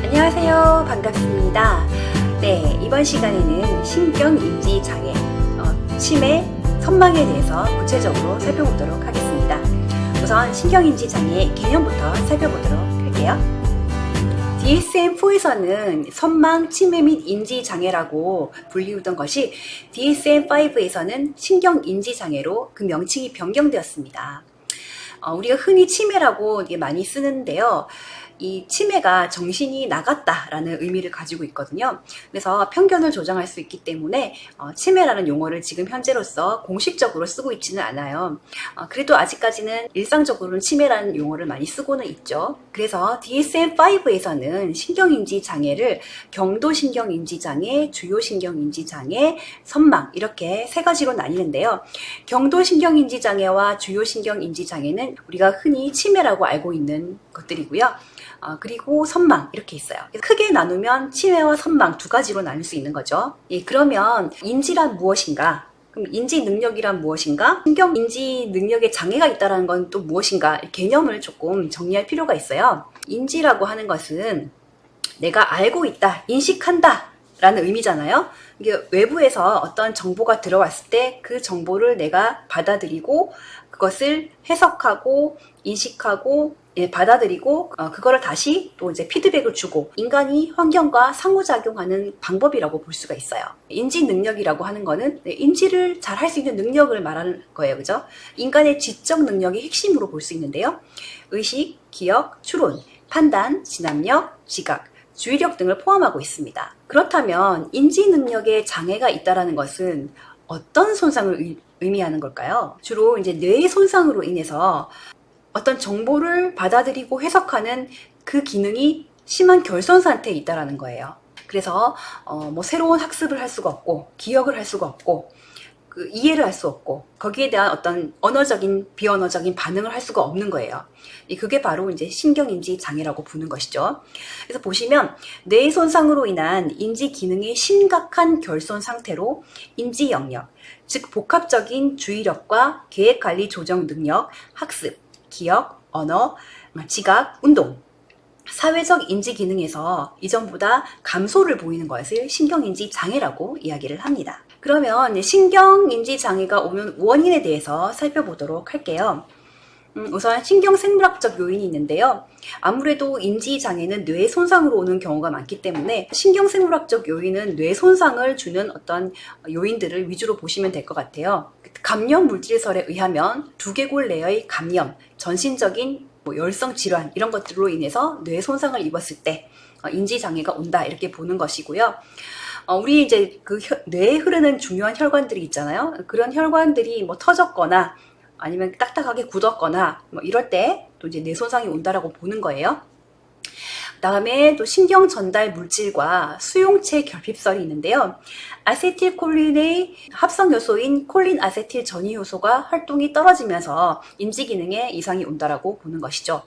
안녕하세요. 반갑습니다. 네, 이번 시간에는 신경인지장애, 치매, 선망에 대해서 구체적으로 살펴보도록 하겠습니다. 우선 신경인지장애 개념부터 살펴보도록 할게요. DSM-4에서는 선망, 치매 및 인지장애라고 불리우던 것이 DSM-5에서는 신경인지장애로 그 명칭이 변경되었습니다. 우리가 흔히 치매라고 많이 쓰는데요. 이 치매가 정신이 나갔다라는 의미를 가지고 있거든요. 그래서 편견을 조장할 수 있기 때문에 치매라는 용어를 지금 현재로서 공식적으로 쓰고 있지는 않아요. 그래도 아직까지는 일상적으로는 치매라는 용어를 많이 쓰고는 있죠. 그래서 DSM-5에서는 신경인지장애를 경도신경인지장애, 주요신경인지장애, 선망 이렇게 세 가지로 나뉘는데요. 경도신경인지장애와 주요신경인지장애는 우리가 흔히 치매라고 알고 있는 것들이고요. 그리고 선망 이렇게 있어요. 크게 나누면 치매와 선망 두 가지로 나눌 수 있는 거죠. 예, 그러면 인지란 무엇인가? 그럼 인지 능력이란 무엇인가? 신경 인지 능력에 장애가 있다는 건 또 무엇인가? 개념을 조금 정리할 필요가 있어요. 인지라고 하는 것은 내가 알고 있다, 인식한다 라는 의미잖아요. 이게 외부에서 어떤 정보가 들어왔을 때 그 정보를 내가 받아들이고 그것을 해석하고 인식하고 받아들이고 그거를 다시 또 이제 피드백을 주고 인간이 환경과 상호작용하는 방법이라고 볼 수가 있어요. 인지 능력이라고 하는 거는 인지를 잘 할 수 있는 능력을 말하는 거예요. 그죠? 인간의 지적 능력이 핵심으로 볼 수 있는데요. 의식, 기억, 추론, 판단, 진압력, 지각, 주의력 등을 포함하고 있습니다. 그렇다면 인지 능력에 장애가 있다는 것은 어떤 손상을 의미하는 걸까요? 주로 이제 뇌의 손상으로 인해서 어떤 정보를 받아들이고 해석하는 그 기능이 심한 결손 상태에 있다는 거예요. 그래서 새로운 학습을 할 수가 없고 기억을 할 수가 없고 이해를 할 수 없고 거기에 대한 어떤 언어적인 비언어적인 반응을 할 수가 없는 거예요. 그게 바로 이제 신경인지 장애라고 부르는 것이죠. 그래서 보시면 뇌 손상으로 인한 인지 기능의 심각한 결손 상태로 인지 영역, 즉 복합적인 주의력과 계획 관리 조정 능력, 학습, 기억, 언어, 지각, 운동, 사회적 인지 기능에서 이전보다 감소를 보이는 것을 신경인지 장애라고 이야기를 합니다. 그러면 신경인지 장애가 오는 원인에 대해서 살펴보도록 할게요. 우선 신경생물학적 요인이 있는데요. 아무래도 인지장애는 뇌 손상으로 오는 경우가 많기 때문에 신경생물학적 요인은 뇌 손상을 주는 어떤 요인들을 위주로 보시면 될 것 같아요. 감염 물질설에 의하면 두개골 내의 감염, 전신적인 열성 질환 이런 것들로 인해서 뇌 손상을 입었을 때 인지장애가 온다 이렇게 보는 것이고요. 우리 이제 그 뇌에 흐르는 중요한 혈관들이 있잖아요. 그런 혈관들이 터졌거나 아니면 딱딱하게 굳었거나 이럴 때 또 이제 뇌 손상이 온다라고 보는 거예요. 그다음에 또 신경 전달 물질과 수용체 결핍설이 있는데요. 아세틸콜린의 합성 요소인 콜린 아세틸 전이 효소가 활동이 떨어지면서 인지 기능에 이상이 온다라고 보는 것이죠.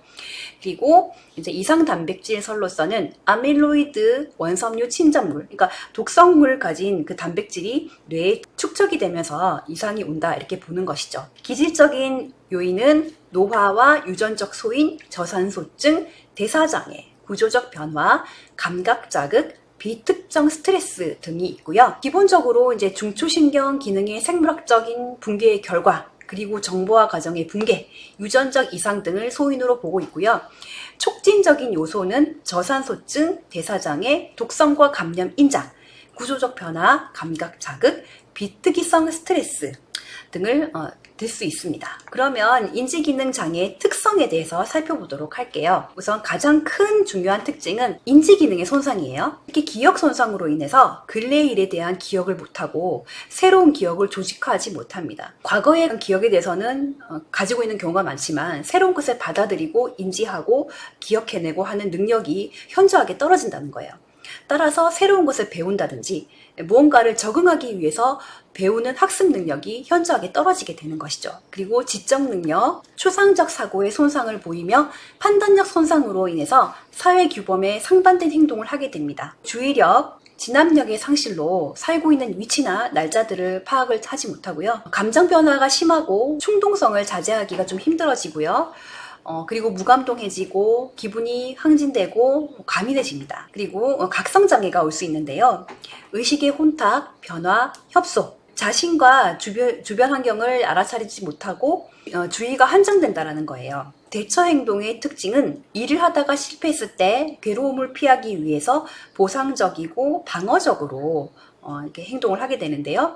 그리고 이제 이상 단백질설로서는 아밀로이드 원섬유 침전물, 그러니까 독성물을 가진 그 단백질이 뇌에 축적이 되면서 이상이 온다 이렇게 보는 것이죠. 기질적인 요인은 노화와 유전적 소인, 저산소증, 대사장애, 구조적 변화, 감각 자극, 비특정 스트레스 등이 있고요. 기본적으로 이제 중추신경 기능의 생물학적인 붕괴의 결과, 그리고 정보화 과정의 붕괴, 유전적 이상 등을 소인으로 보고 있고요. 촉진적인 요소는 저산소증, 대사장애, 독성과 감염 인자, 구조적 변화, 감각 자극, 비특이성 스트레스 등을 들 수 있습니다. 그러면 인지기능 장애의 특성에 대해서 살펴보도록 할게요. 우선 가장 큰 중요한 특징은 인지기능의 손상이에요. 특히 기억 손상으로 인해서 근래의 일에 대한 기억을 못하고 새로운 기억을 조직화하지 못합니다. 과거의 기억에 대해서는 가지고 있는 경우가 많지만 새로운 것을 받아들이고 인지하고 기억해내고 하는 능력이 현저하게 떨어진다는 거예요. 따라서 새로운 것을 배운다든지 무언가를 적응하기 위해서 배우는 학습 능력이 현저하게 떨어지게 되는 것이죠. 그리고 지적 능력, 추상적 사고의 손상을 보이며 판단력 손상으로 인해서 사회 규범에 상반된 행동을 하게 됩니다. 주의력, 진압력의 상실로 살고 있는 위치나 날짜들을 파악을 하지 못하고요. 감정 변화가 심하고 충동성을 자제하기가 좀 힘들어지고요. 그리고 무감동해지고 기분이 항진되고 가민해집니다. 그리고 각성장애가 올 수 있는데요. 의식의 혼탁, 변화, 협소, 자신과 주변 환경을 알아차리지 못하고 주의가 한정된다는 거예요. 대처 행동의 특징은 일을 하다가 실패했을 때 괴로움을 피하기 위해서 보상적이고 방어적으로 이렇게 행동을 하게 되는데요.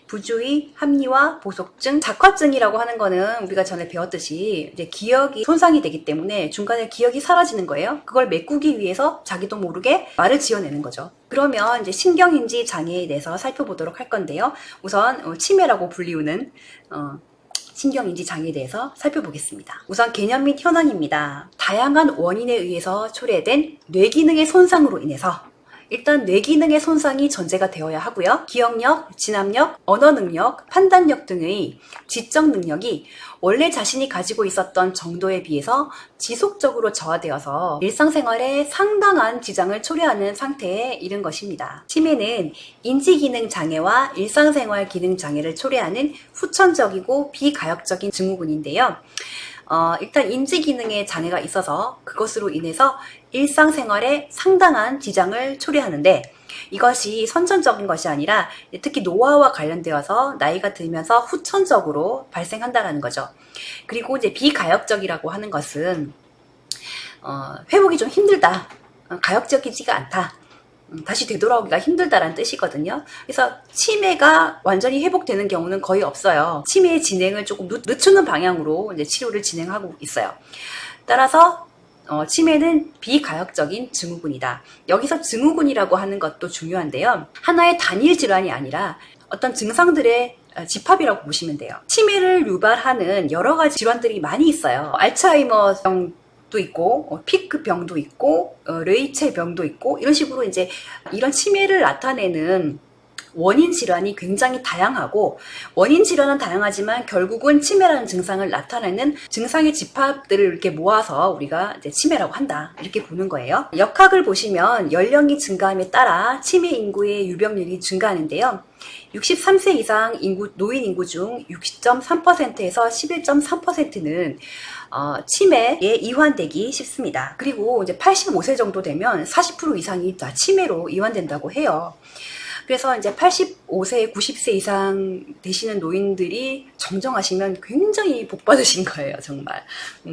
부주의, 합리화, 보속증, 작화증이라고 하는 거는 우리가 전에 배웠듯이 이제 기억이 손상이 되기 때문에 중간에 기억이 사라지는 거예요. 그걸 메꾸기 위해서 자기도 모르게 말을 지어내는 거죠. 그러면 이제 신경인지 장애에 대해서 살펴보도록 할 건데요. 우선 치매라고 불리우는 신경인지 장애에 대해서 살펴보겠습니다. 우선 개념 및 현황입니다. 다양한 원인에 의해서 초래된 뇌기능의 손상으로 인해서 일단 뇌기능의 손상이 전제가 되어야 하고요. 기억력, 진압력, 언어능력, 판단력 등의 지적 능력이 원래 자신이 가지고 있었던 정도에 비해서 지속적으로 저하되어서 일상생활에 상당한 지장을 초래하는 상태에 이른 것입니다. 치매는 인지기능 장애와 일상생활 기능 장애를 초래하는 후천적이고 비가역적인 증후군인데요. 일단 인지기능에 장애가 있어서 그것으로 인해서 일상생활에 상당한 지장을 초래하는데 이것이 선천적인 것이 아니라 특히 노화와 관련되어서 나이가 들면서 후천적으로 발생한다는 거죠. 그리고 이제 비가역적이라고 하는 것은 회복이 좀 힘들다, 가역적이지가 않다, 다시 되돌아오기가 힘들다라는 뜻이거든요. 그래서 치매가 완전히 회복되는 경우는 거의 없어요. 치매의 진행을 조금 늦추는 방향으로 이제 치료를 진행하고 있어요. 따라서 치매는 비가역적인 증후군이다. 여기서 증후군이라고 하는 것도 중요한데요. 하나의 단일 질환이 아니라 어떤 증상들의 집합이라고 보시면 돼요. 치매를 유발하는 여러 가지 질환들이 많이 있어요. 알츠하이머병 도 있고 피크병도 있고 레이체병도 있고 이런 식으로 이제 이런 치매를 나타내는 원인 질환이 굉장히 다양하고 원인 질환은 다양하지만 결국은 치매라는 증상을 나타내는 증상의 집합들을 이렇게 모아서 우리가 이제 치매라고 한다 이렇게 보는 거예요. 역학을 보시면 연령이 증가함에 따라 치매 인구의 유병률이 증가하는데요. 63세 이상 노인 인구 중 60.3%에서 11.3%는 치매에 이환되기 쉽습니다. 그리고 이제 85세 정도 되면 40% 이상이 다 치매로 이환된다고 해요. 그래서 이제 85세, 90세 이상 되시는 노인들이 정정하시면 굉장히 복 받으신 거예요, 정말.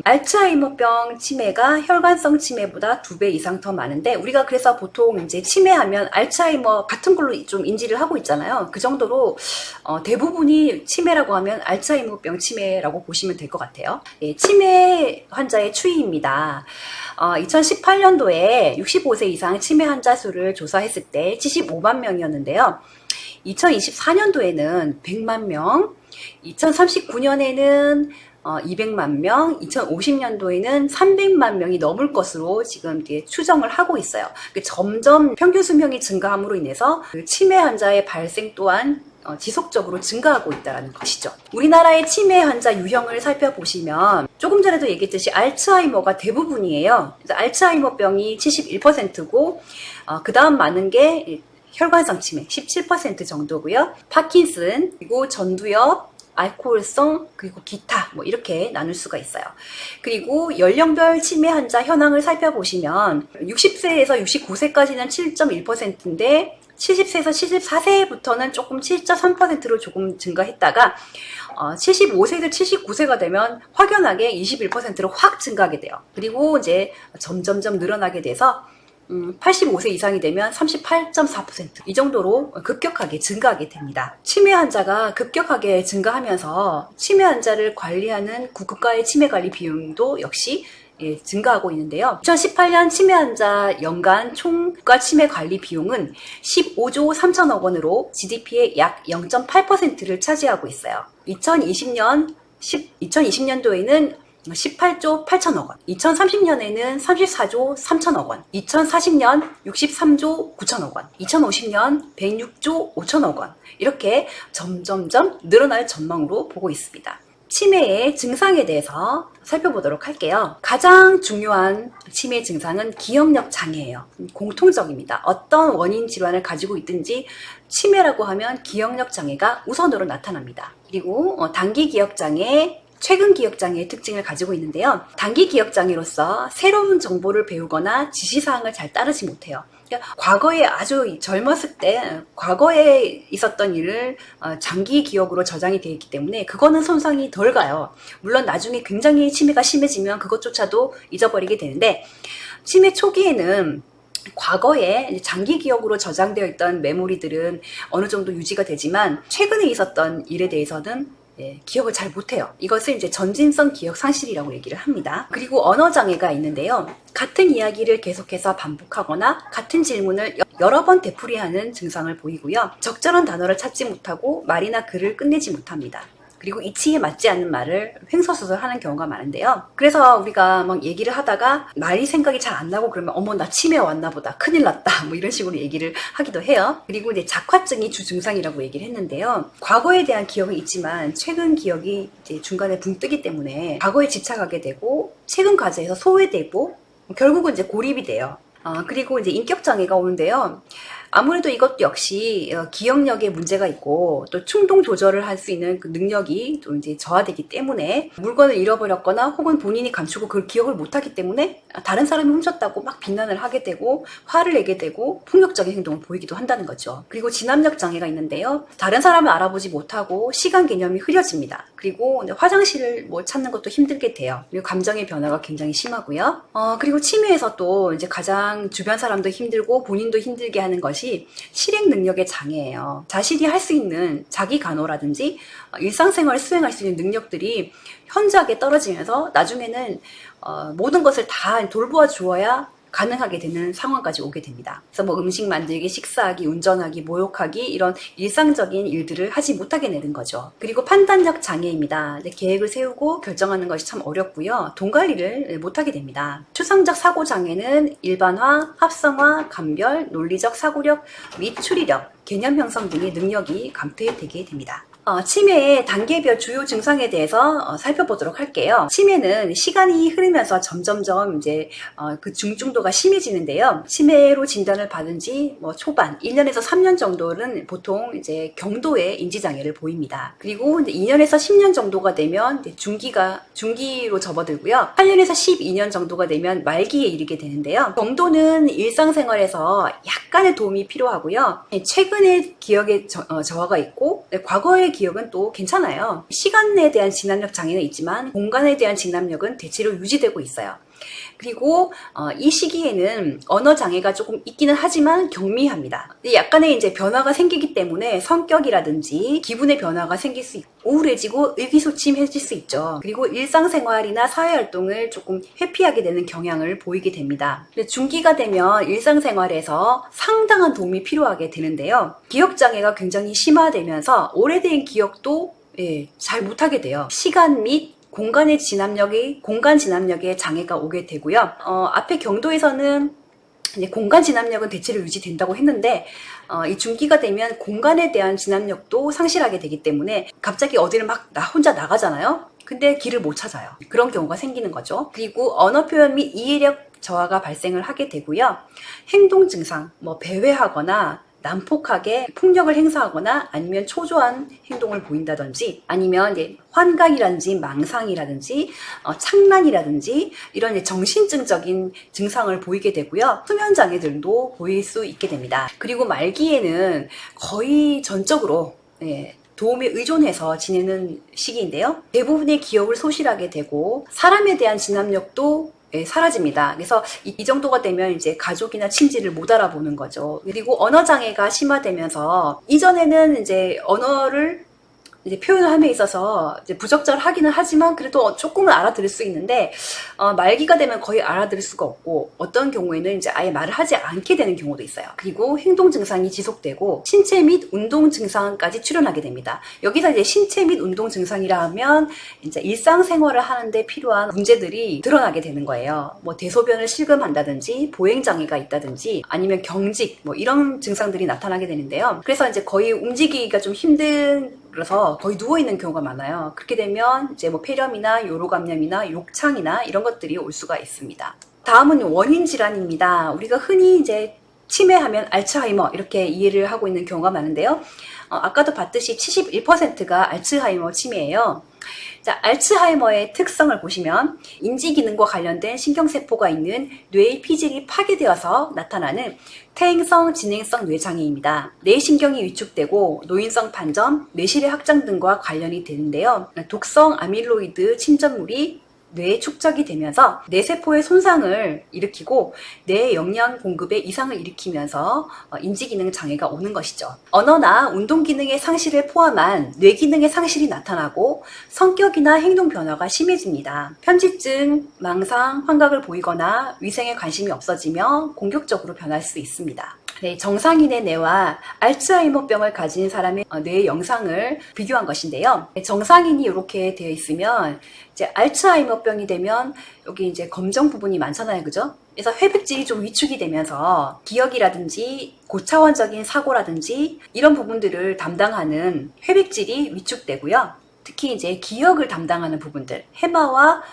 알츠하이머병 치매가 혈관성 치매보다 2배 이상 더 많은데, 우리가 그래서 보통 이제 치매하면 알츠하이머 같은 걸로 좀 인지를 하고 있잖아요. 그 정도로 대부분이 치매라고 하면 알츠하이머병 치매라고 보시면 될 것 같아요. 예, 치매 환자의 추이입니다. 2018년도에 65세 이상 치매 환자 수를 조사했을 때 75만 명이었는데요. 2024년도에는 100만 명, 2039년에는 200만 명, 2050년도에는 300만 명이 넘을 것으로 지금 추정을 하고 있어요. 점점 평균 수명이 증가함으로 인해서 치매 환자의 발생 또한 지속적으로 증가하고 있다는 것이죠. 우리나라의 치매 환자 유형을 살펴보시면 조금 전에도 얘기했듯이 알츠하이머가 대부분이에요. 그래서 알츠하이머병이 71%고 그 다음 많은 게 혈관성 치매 17% 정도고요. 파킨슨, 그리고 전두엽, 알코올성, 그리고 기타 이렇게 나눌 수가 있어요. 그리고 연령별 치매 환자 현황을 살펴보시면 60세에서 69세까지는 7.1%인데 70세에서 74세부터는 조금 7.3%로 조금 증가했다가 75세에서 79세가 되면 확연하게 21%로 확 증가하게 돼요. 그리고 이제 점점점 늘어나게 돼서 85세 이상이 되면 38.4% 이 정도로 급격하게 증가하게 됩니다. 치매 환자가 급격하게 증가하면서 치매 환자를 관리하는 국가의 치매 관리 비용도 역시 증가하고 있는데요. 2018년 치매 환자 연간 총 국가 치매 관리 비용은 15조 3천억 원으로 GDP의 약 0.8%를 차지하고 있어요. 2020년도에는 18조 8천억 원, 2030년에는 34조 3천억 원, 2040년 63조 9천억 원, 2050년 106조 5천억 원 이렇게 점점점 늘어날 전망으로 보고 있습니다. 치매의 증상에 대해서 살펴보도록 할게요. 가장 중요한 치매 증상은 기억력 장애예요. 공통적입니다. 어떤 원인 질환을 가지고 있든지 치매라고 하면 기억력 장애가 우선으로 나타납니다. 그리고 단기 기억 장애, 최근 기억 장애의 특징을 가지고 있는데요. 단기 기억 장애로서 새로운 정보를 배우거나 지시사항을 잘 따르지 못해요. 그러니까 과거에 아주 젊었을 때 과거에 있었던 일을 장기 기억으로 저장이 되어 있기 때문에 그거는 손상이 덜 가요. 물론 나중에 굉장히 치매가 심해지면 그것조차도 잊어버리게 되는데, 치매 초기에는 과거에 장기 기억으로 저장되어 있던 메모리들은 어느 정도 유지가 되지만 최근에 있었던 일에 대해서는 기억을 잘 못해요. 이것을 이제 전진성 기억 상실이라고 얘기를 합니다. 그리고 언어 장애가 있는데요. 같은 이야기를 계속해서 반복하거나 같은 질문을 여러 번 되풀이하는 증상을 보이고요. 적절한 단어를 찾지 못하고 말이나 글을 끝내지 못합니다. 그리고 이치에 맞지 않는 말을 횡설수설하는 경우가 많은데요. 그래서 우리가 막 얘기를 하다가 말이 생각이 잘 안 나고 그러면 어머 나 치매 왔나 보다, 큰일 났다, 뭐 이런 식으로 얘기를 하기도 해요. 그리고 이제 작화증이 주 증상이라고 얘기를 했는데요. 과거에 대한 기억은 있지만 최근 기억이 이제 중간에 붕 뜨기 때문에 과거에 집착하게 되고 최근 과제에서 소외되고 결국은 이제 고립이 돼요. 그리고 이제 인격 장애가 오는데요. 아무래도 이것도 역시 기억력에 문제가 있고 또 충동 조절을 할 수 있는 그 능력이 또 이제 저하되기 때문에 물건을 잃어버렸거나 혹은 본인이 감추고 그걸 기억을 못하기 때문에 다른 사람이 훔쳤다고 막 비난을 하게 되고 화를 내게 되고 폭력적인 행동을 보이기도 한다는 거죠. 그리고 진압력 장애가 있는데요. 다른 사람을 알아보지 못하고 시간 개념이 흐려집니다. 그리고 화장실을 뭐 찾는 것도 힘들게 돼요. 그리고 감정의 변화가 굉장히 심하고요. 그리고 치매에서 또 이제 가장 주변 사람도 힘들고 본인도 힘들게 하는 것이 실행 능력의 장애예요. 자신이 할 수 있는 자기 간호라든지 일상생활을 수행할 수 있는 능력들이 현저하게 떨어지면서 나중에는 모든 것을 다 돌보아 주어야 가능하게 되는 상황까지 오게 됩니다. 그래서 뭐 음식 만들기, 식사하기, 운전하기, 모욕하기 이런 일상적인 일들을 하지 못하게 되는 거죠. 그리고 판단력 장애입니다. 계획을 세우고 결정하는 것이 참 어렵고요. 돈 관리를 못하게 됩니다. 추상적 사고 장애는 일반화, 합성화, 감별, 논리적 사고력 및 추리력, 개념 형성 등의 능력이 감퇴되게 됩니다. 치매의 단계별 주요 증상에 대해서 살펴보도록 할게요. 치매는 시간이 흐르면서 점점점 이제 그 중증도가 심해지는데요. 치매로 진단을 받은 지 뭐 초반 1년에서 3년 정도는 보통 이제 경도의 인지장애를 보입니다. 그리고 이제 2년에서 10년 정도가 되면 이제 중기로 접어들고요. 8년에서 12년 정도가 되면 말기에 이르게 되는데요. 경도는 일상생활에서 약간의 도움이 필요하고요. 최근의 기억에 저하가 있고 과거의 기억은 또 괜찮아요. 시간에 대한 진압력 장애는 있지만 공간에 대한 진압력은 대체로 유지되고 있어요. 그리고 이 시기에는 언어 장애가 조금 있기는 하지만 경미합니다. 약간의 이제 변화가 생기기 때문에 성격이라든지 기분의 변화가 생길 수 있고 우울해지고 의기소침해질 수 있죠. 그리고 일상생활이나 사회활동을 조금 회피하게 되는 경향을 보이게 됩니다. 중기가 되면 일상생활에서 상당한 도움이 필요하게 되는데요. 기억장애가 굉장히 심화되면서 오래된 기억도 잘 못하게 돼요. 시간 및 공간 진압력에 장애가 오게 되고요. 앞에 경도에서는 이제 공간 진압력은 대체로 유지된다고 했는데 이 중기가 되면 공간에 대한 진압력도 상실하게 되기 때문에 갑자기 어디를 막 혼자 나가잖아요. 근데 길을 못 찾아요. 그런 경우가 생기는 거죠. 그리고 언어 표현 및 이해력 저하가 발생을 하게 되고요. 행동 증상, 뭐 배회하거나 난폭하게 폭력을 행사하거나 아니면 초조한 행동을 보인다든지 아니면 이제 환각이라든지 망상이라든지 착란이라든지 이런 이제 정신증적인 증상을 보이게 되고요. 수면 장애들도 보일 수 있게 됩니다. 그리고 말기에는 거의 전적으로 도움에 의존해서 지내는 시기인데요. 대부분의 기억을 소실하게 되고 사람에 대한 진압력도 사라집니다. 그래서 이 정도가 되면 이제 가족이나 친지를 못 알아보는 거죠. 그리고 언어 장애가 심화되면서 이전에는 이제 언어를 이제 표현을 함에 있어서 이제 부적절하기는 하지만 그래도 조금은 알아들을 수 있는데 말기가 되면 거의 알아들을 수가 없고 어떤 경우에는 이제 아예 말을 하지 않게 되는 경우도 있어요. 그리고 행동 증상이 지속되고 신체 및 운동 증상까지 출현하게 됩니다. 여기서 이제 신체 및 운동 증상이라 하면 이제 일상생활을 하는데 필요한 문제들이 드러나게 되는 거예요. 뭐 대소변을 실금한다든지 보행 장애가 있다든지 아니면 경직 뭐 이런 증상들이 나타나게 되는데요. 그래서 이제 거의 움직이기가 좀 힘든 그래서 거의 누워있는 경우가 많아요. 그렇게 되면 이제 뭐 폐렴이나 요로감염이나 욕창이나 이런 것들이 올 수가 있습니다. 다음은 원인 질환입니다. 우리가 흔히 이제 치매하면 알츠하이머 이렇게 이해를 하고 있는 경우가 많은데요. 아까도 봤듯이 71%가 알츠하이머 치매예요. 자, 알츠하이머의 특성을 보시면 인지기능과 관련된 신경세포가 있는 뇌의 피질이 파괴되어서 나타나는 퇴행성 진행성 뇌장애입니다. 뇌신경이 위축되고 노인성 반점, 뇌실의 확장 등과 관련이 되는데요. 독성 아밀로이드 침전물이 뇌에 축적이 되면서 뇌세포의 손상을 일으키고 뇌 영양 공급에 이상을 일으키면서 인지기능 장애가 오는 것이죠. 언어나 운동기능의 상실을 포함한 뇌기능의 상실이 나타나고 성격이나 행동 변화가 심해집니다. 편집증, 망상, 환각을 보이거나 위생에 관심이 없어지며 공격적으로 변할 수 있습니다. 네, 정상인의 뇌와 알츠하이머병을 가진 사람의 뇌의 영상을 비교한 것인데요. 정상인이 이렇게 되어 있으면 이제 알츠하이머병이 되면 여기 이제 검정 부분이 많잖아요, 그죠? 그래서 회백질이 좀 위축이 되면서 기억이라든지 고차원적인 사고라든지 이런 부분들을 담당하는 회백질이 위축되고요. 특히 이제 기억을 담당하는 부분들, 해마와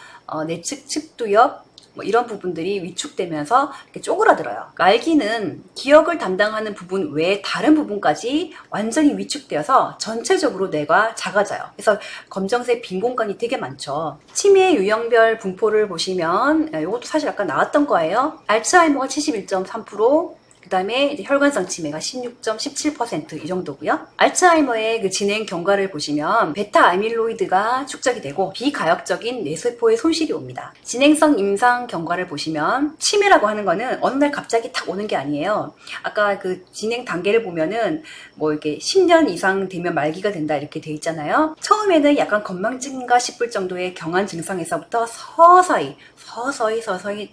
내측 측두엽 뭐 이런 부분들이 위축되면서 이렇게 쪼그라들어요. 말기는 기억을 담당하는 부분 외에 다른 부분까지 완전히 위축되어서 전체적으로 뇌가 작아져요. 그래서 검정색 빈 공간이 되게 많죠. 치매 유형별 분포를 보시면 이것도 사실 아까 나왔던 거예요. 알츠하이머가 71.3%, 그 다음에 혈관성 치매가 16.17% 이 정도고요. 알츠하이머의 그 진행 경과를 보시면 베타 아밀로이드가 축적이 되고 비가역적인 뇌세포의 손실이 옵니다. 진행성 임상 경과를 보시면 치매라고 하는 거는 어느 날 갑자기 탁 오는 게 아니에요. 아까 그 진행 단계를 보면은 뭐 이렇게 10년 이상 되면 말기가 된다 이렇게 돼 있잖아요. 처음에는 약간 건망증인가 싶을 정도의 경한 증상에서부터 서서히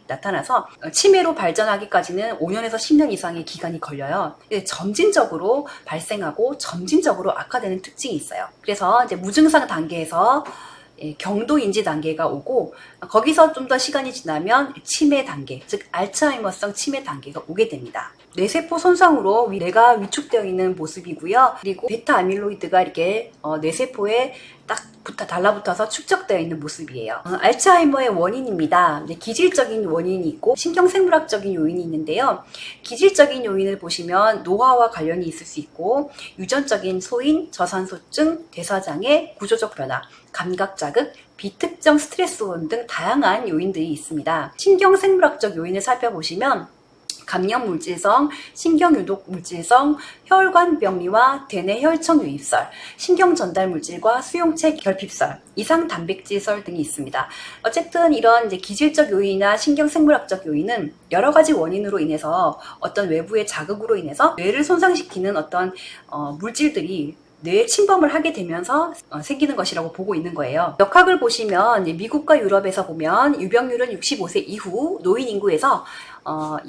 나타나서 치매로 발전하기까지는 5년에서 10년 이상의 기간이 걸려요. 점진적으로 발생하고 점진적으로 악화되는 특징이 있어요. 그래서 이제 무증상 단계에서 경도 인지 단계가 오고 거기서 좀 더 시간이 지나면 치매 단계, 즉 알츠하이머성 치매 단계가 오게 됩니다. 뇌세포 손상으로 뇌가 위축되어 있는 모습이고요. 그리고 베타 아밀로이드가 이렇게 뇌세포에 딱 달라붙어서 축적되어 있는 모습이에요. 알츠하이머의 원인입니다. 기질적인 원인이 있고 신경생물학적인 요인이 있는데요. 기질적인 요인을 보시면 노화와 관련이 있을 수 있고 유전적인 소인, 저산소증, 대사장애, 구조적 변화, 감각자극, 비특정 스트레스혼 등 다양한 요인들이 있습니다. 신경생물학적 요인을 살펴보시면 감염 물질성, 신경유독 물질성, 혈관병리와 대뇌 혈청 유입설, 신경 전달 물질과 수용체 결핍설, 이상 단백질설 등이 있습니다. 어쨌든 이런 이제 기질적 요인이나 신경생물학적 요인은 여러 가지 원인으로 인해서 어떤 외부의 자극으로 인해서 뇌를 손상시키는 어떤 물질들이 뇌에 침범을 하게 되면서 생기는 것이라고 보고 있는 거예요. 역학을 보시면 미국과 유럽에서 보면 유병률은 65세 이후 노인 인구에서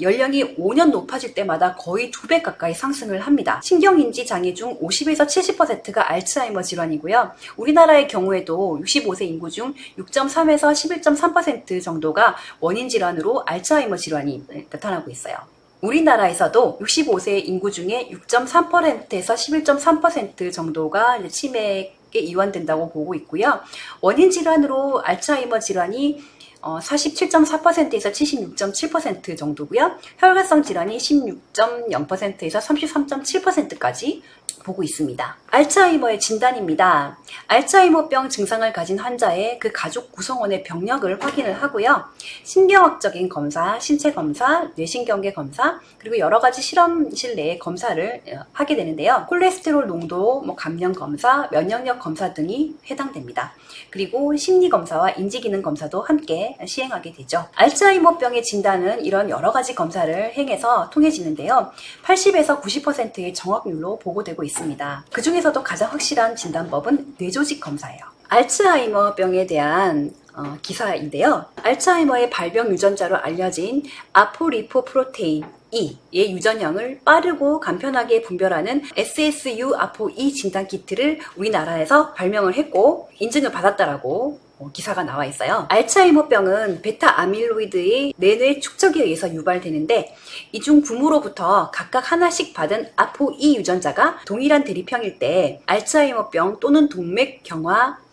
연령이 5년 높아질 때마다 거의 2배 가까이 상승을 합니다. 신경인지 장애 중 50에서 70%가 알츠하이머 질환이고요. 우리나라의 경우에도 65세 인구 중 6.3에서 11.3% 정도가 원인 질환으로 알츠하이머 질환이 나타나고 있어요. 우리나라에서도 65세 인구 중에 6.3%에서 11.3% 정도가 치매에 이완된다고 보고 있고요. 원인 질환으로 알츠하이머 질환이 47.4%에서 76.7% 정도고요. 혈관성 질환이 16.0%에서 33.7%까지 보고 있습니다. 알츠하이머의 진단입니다. 알츠하이머병 증상을 가진 환자의 그 가족 구성원의 병력을 확인을 하고요. 신경학적인 검사, 신체 검사, 뇌신경계 검사, 그리고 여러 가지 실험실 내의 검사를 하게 되는데요. 콜레스테롤 농도, 감염 검사, 면역력 검사 등이 해당됩니다. 그리고 심리 검사와 인지기능 검사도 함께 시행하게 되죠. 알츠하이머병의 진단은 이런 여러 가지 검사를 행해서 통해지는데요. 80에서 90%의 정확률로 보고되고 있습니다. 그 중에서도 가장 확실한 진단법은 뇌조직 검사예요. 알츠하이머병에 대한 기사인데요. 알츠하이머의 발병 유전자로 알려진 아포리포프로테인 E의 유전형을 빠르고 간편하게 분별하는 SSU 아포 E 진단 키트를 우리나라에서 발명을 했고 인증을 받았다라고 기사가 나와 있어요. 알츠하이머병은 베타 아밀로이드의 내뇌 축적에 의해서 유발되는데 이 중 부모로부터 각각 하나씩 받은 아포2 유전자가 동일한 대립형일 때 알츠하이머병 또는 동맥경화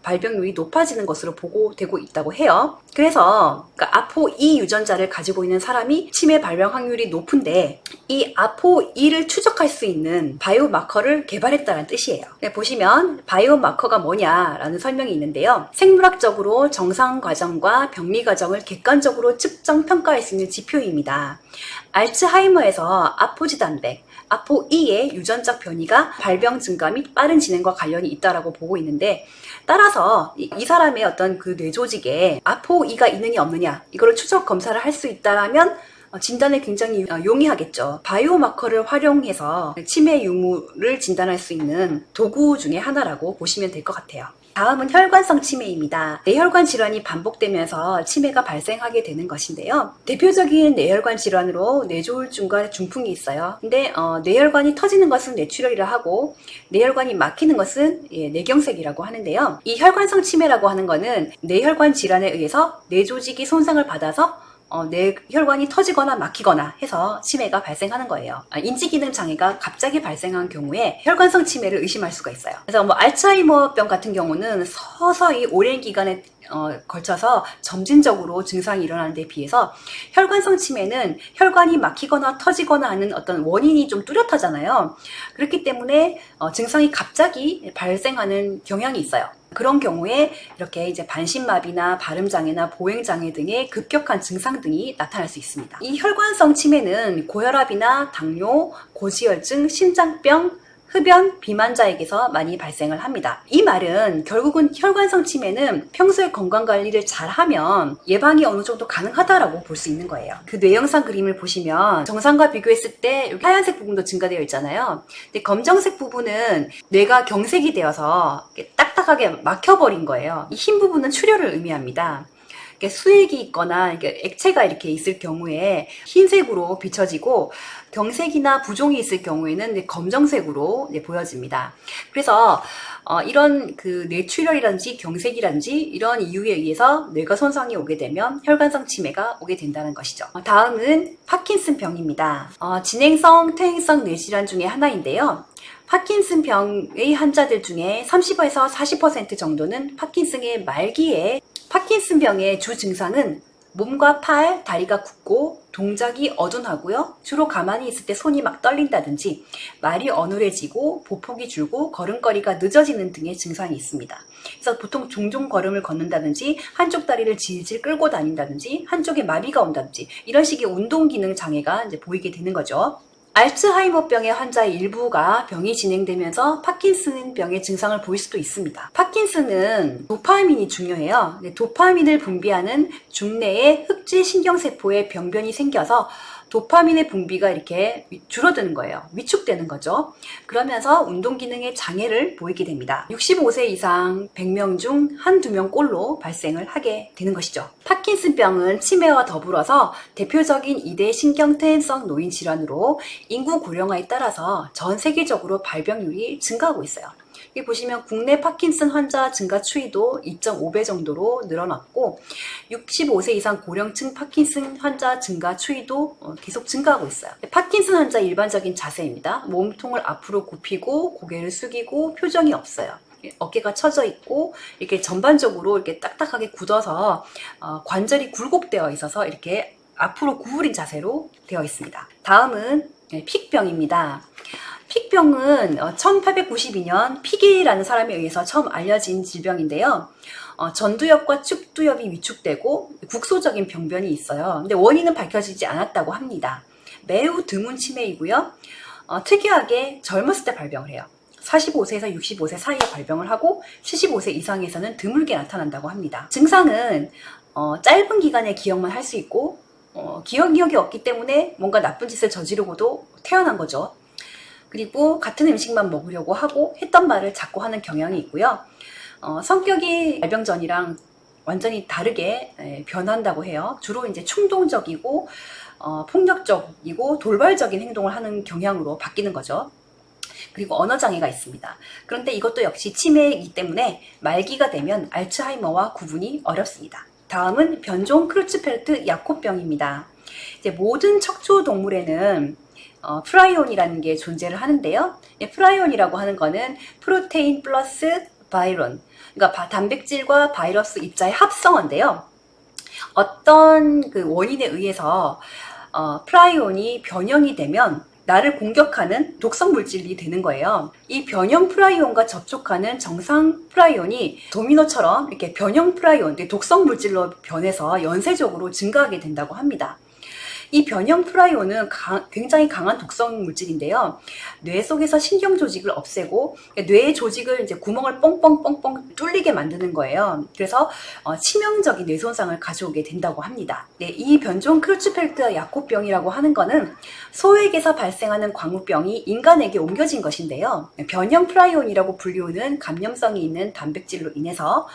발병률이 높아지는 것으로 보고되고 있다고 해요. 그래서 아포2 유전자를 가지고 있는 사람이 치매 발병 확률이 높은데 이 아포2를 추적할 수 있는 바이오마커를 개발했다는 뜻이에요. 보시면 바이오마커가 뭐냐라는 설명이 있는데요. 생물학적으로 정상 과정과 병리 과정을 객관적으로 측정 평가할 수 있는 지표입니다. 알츠하이머에서 아포지 단백, 아포2의 유전적 변이가 발병 증가 및 빠른 진행과 관련이 있다라고 보고 있는데, 따라서 이 사람의 어떤 그 뇌조직에 아포2가 있느냐 없느냐 이거를 추적 검사를 할 수 있다라면 진단에 굉장히 용이하겠죠. 바이오마커를 활용해서 치매 유무를 진단할 수 있는 도구 중에 하나라고 보시면 될 것 같아요. 다음은 혈관성 치매입니다. 뇌혈관 질환이 반복되면서 치매가 발생하게 되는 것인데요. 대표적인 뇌혈관 질환으로 뇌졸중과 중풍이 있어요. 근데 뇌혈관이 터지는 것은 뇌출혈이라 하고 뇌혈관이 막히는 것은 뇌경색이라고 하는데요. 이 혈관성 치매라고 하는 거는 뇌혈관 질환에 의해서 뇌조직이 손상을 받아서 뇌혈관이 터지거나 막히거나 해서 치매가 발생하는 거예요. 인지기능 장애가 갑자기 발생한 경우에 혈관성 치매를 의심할 수가 있어요. 그래서 알츠하이머병 같은 경우는 서서히 오랜 기간에 걸쳐서 점진적으로 증상이 일어나는 데 비해서 혈관성 치매는 혈관이 막히거나 터지거나 하는 어떤 원인이 좀 뚜렷하잖아요. 그렇기 때문에 증상이 갑자기 발생하는 경향이 있어요. 그런 경우에 이렇게 이제 반신마비나 발음장애나 보행장애 등의 급격한 증상 등이 나타날 수 있습니다. 이 혈관성 치매는 고혈압이나 당뇨, 고지혈증, 심장병, 흡연, 비만자에게서 많이 발생을 합니다. 이 말은 결국은 혈관성 치매는 평소에 건강관리를 잘하면 예방이 어느 정도 가능하다라고 볼 수 있는 거예요. 그 뇌영상 그림을 보시면 정상과 비교했을 때 여기 하얀색 부분도 증가되어 있잖아요. 근데 검정색 부분은 뇌가 경색이 되어서 딱딱하게 막혀버린 거예요. 이 흰 부분은 출혈을 의미합니다. 수액이 있거나 액체가 이렇게 있을 경우에 흰색으로 비춰지고 경색이나 부종이 있을 경우에는 검정색으로 보여집니다. 그래서 이런 그 뇌출혈이란지 경색이란지 이런 이유에 의해서 뇌가 손상이 오게 되면 혈관성 치매가 오게 된다는 것이죠. 다음은 파킨슨병입니다. 진행성, 퇴행성 뇌질환 중에 하나인데요. 파킨슨병의 환자들 중에 30에서 40% 정도는 파킨슨의 말기에 파킨슨병의 주 증상은 몸과 팔, 다리가 굳고 동작이 어둔하고요. 주로 가만히 있을 때 손이 막 떨린다든지 말이 어눌해지고 보폭이 줄고 걸음걸이가 늦어지는 등의 증상이 있습니다. 그래서 보통 종종 걸음을 걷는다든지 한쪽 다리를 질질 끌고 다닌다든지 한쪽에 마비가 온다든지 이런 식의 운동 기능 장애가 이제 보이게 되는 거죠. 알츠하이머병의 환자의 일부가 병이 진행되면서 파킨슨병의 증상을 보일 수도 있습니다. 파킨슨은 도파민이 중요해요. 도파민을 분비하는 중뇌의 흑질 신경세포에 병변이 생겨서 도파민의 분비가 이렇게 줄어드는 거예요. 위축되는 거죠. 그러면서 운동기능에 장애를 보이게 됩니다. 65세 이상 100명 중 한두 명꼴로 발생을 하게 되는 것이죠. 파킨슨병은 치매와 더불어서 대표적인 2대 신경퇴행성 노인 질환으로 인구 고령화에 따라서 전 세계적으로 발병률이 증가하고 있어요. 여기 보시면 국내 파킨슨 환자 증가 추이도 2.5배 정도로 늘어났고 65세 이상 고령층 파킨슨 환자 증가 추이도 계속 증가하고 있어요. 파킨슨 환자의 일반적인 자세입니다. 몸통을 앞으로 굽히고 고개를 숙이고 표정이 없어요. 어깨가 처져 있고 이렇게 전반적으로 이렇게 딱딱하게 굳어서 관절이 굴곡되어 있어서 이렇게 앞으로 구부린 자세로 되어 있습니다. 다음은 픽병입니다. 픽병은 1892년 피게라는 사람에 의해서 처음 알려진 질병인데요. 전두엽과 축두엽이 위축되고 국소적인 병변이 있어요. 근데 원인은 밝혀지지 않았다고 합니다. 매우 드문 치매이고요. 특이하게 젊었을 때 발병을 해요. 45세에서 65세 사이에 발병을 하고 75세 이상에서는 드물게 나타난다고 합니다. 증상은 짧은 기간의 기억만 할 수 있고 기억력이 없기 때문에 뭔가 나쁜 짓을 저지르고도 태어난 거죠. 그리고 같은 음식만 먹으려고 하고 했던 말을 자꾸 하는 경향이 있고요. 성격이 발병 전이랑 완전히 다르게 변한다고 해요. 주로 이제 충동적이고 폭력적이고 돌발적인 행동을 하는 경향으로 바뀌는 거죠. 그리고 언어 장애가 있습니다. 그런데 이것도 역시 치매이기 때문에 말기가 되면 알츠하이머와 구분이 어렵습니다. 다음은 변종 크루츠펠트 야코병입니다. 이제 모든 척추 동물에는 프라이온이라는 게 존재를 하는데요. 프라이온이라고 하는 거는 프로테인 플러스 바이론, 그러니까 단백질과 바이러스 입자의 합성어인데요. 어떤 그 원인에 의해서 프라이온이 변형이 되면 나를 공격하는 독성 물질이 되는 거예요. 이 변형 프라이온과 접촉하는 정상 프라이온이 도미노처럼 이렇게 변형 프라이온, 독성 물질로 변해서 연쇄적으로 증가하게 된다고 합니다. 이 변형 프라이온은 굉장히 강한 독성 물질인데요. 뇌 속에서 신경 조직을 없애고 뇌의 조직을 이제 구멍을 뻥뻥뻥뻥 뚫리게 만드는 거예요. 그래서 치명적인 뇌 손상을 가져오게 된다고 합니다. 네, 이 변종 크루츠펠트 야코병이라고 하는 거는 소액에서 발생하는 광우병이 인간에게 옮겨진 것인데요. 변형 프라이온이라고 불리우는 감염성이 있는 단백질로 인해서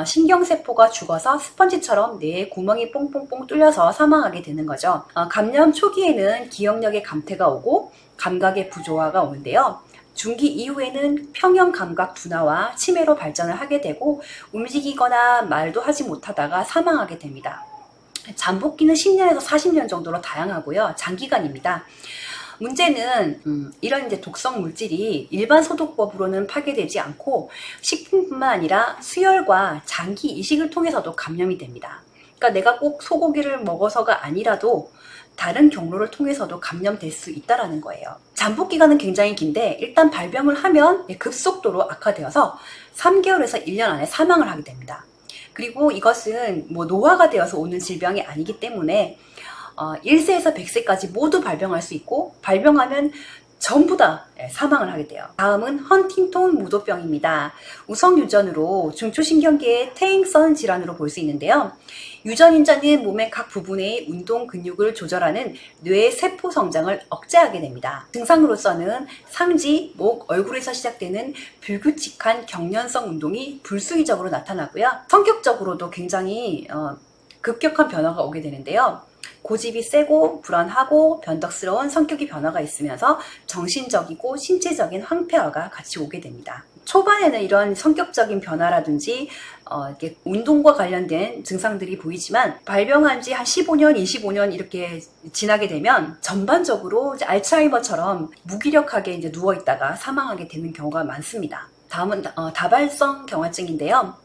신경세포가 죽어서 스펀지처럼 뇌에 구멍이 뽕뽕뽕 뚫려서 사망하게 되는 거죠. 감염 초기에는 기억력에 감퇴가 오고 감각의 부조화가 오는데요. 중기 이후에는 평형 감각 둔화와 치매로 발전을 하게 되고 움직이거나 말도 하지 못하다가 사망하게 됩니다. 잠복기는 10년에서 40년 정도로 다양하고요. 장기간입니다. 문제는 이런 이제 독성 물질이 일반 소독법으로는 파괴되지 않고 식품뿐만 아니라 수혈과 장기 이식을 통해서도 감염이 됩니다. 그러니까 내가 꼭 소고기를 먹어서가 아니라도 다른 경로를 통해서도 감염될 수 있다는 거예요. 잠복 기간은 굉장히 긴데 일단 발병을 하면 급속도로 악화되어서 3개월에서 1년 안에 사망을 하게 됩니다. 그리고 이것은 뭐 노화가 되어서 오는 질병이 아니기 때문에 1세에서 100세까지 모두 발병할 수 있고 발병하면 전부 다 사망을 하게 돼요. 다음은 헌팅턴 무도병입니다. 우성 유전으로 중추신경계의 퇴행성 질환으로 볼 수 있는데요. 유전인자는 몸의 각 부분의 운동 근육을 조절하는 뇌의 세포 성장을 억제하게 됩니다. 증상으로서는 상지, 목, 얼굴에서 시작되는 불규칙한 경련성 운동이 불수의적으로 나타나고요. 성격적으로도 굉장히 급격한 변화가 오게 되는데요. 고집이 세고 불안하고 변덕스러운 성격의 변화가 있으면서 정신적이고 신체적인 황폐화가 같이 오게 됩니다. 초반에는 이런 성격적인 변화라든지 이렇게 운동과 관련된 증상들이 보이지만 발병한 지 한 15년, 25년 이렇게 지나게 되면 전반적으로 이제 알츠하이머처럼 무기력하게 이제 누워 있다가 사망하게 되는 경우가 많습니다. 다음은 다발성 경화증인데요.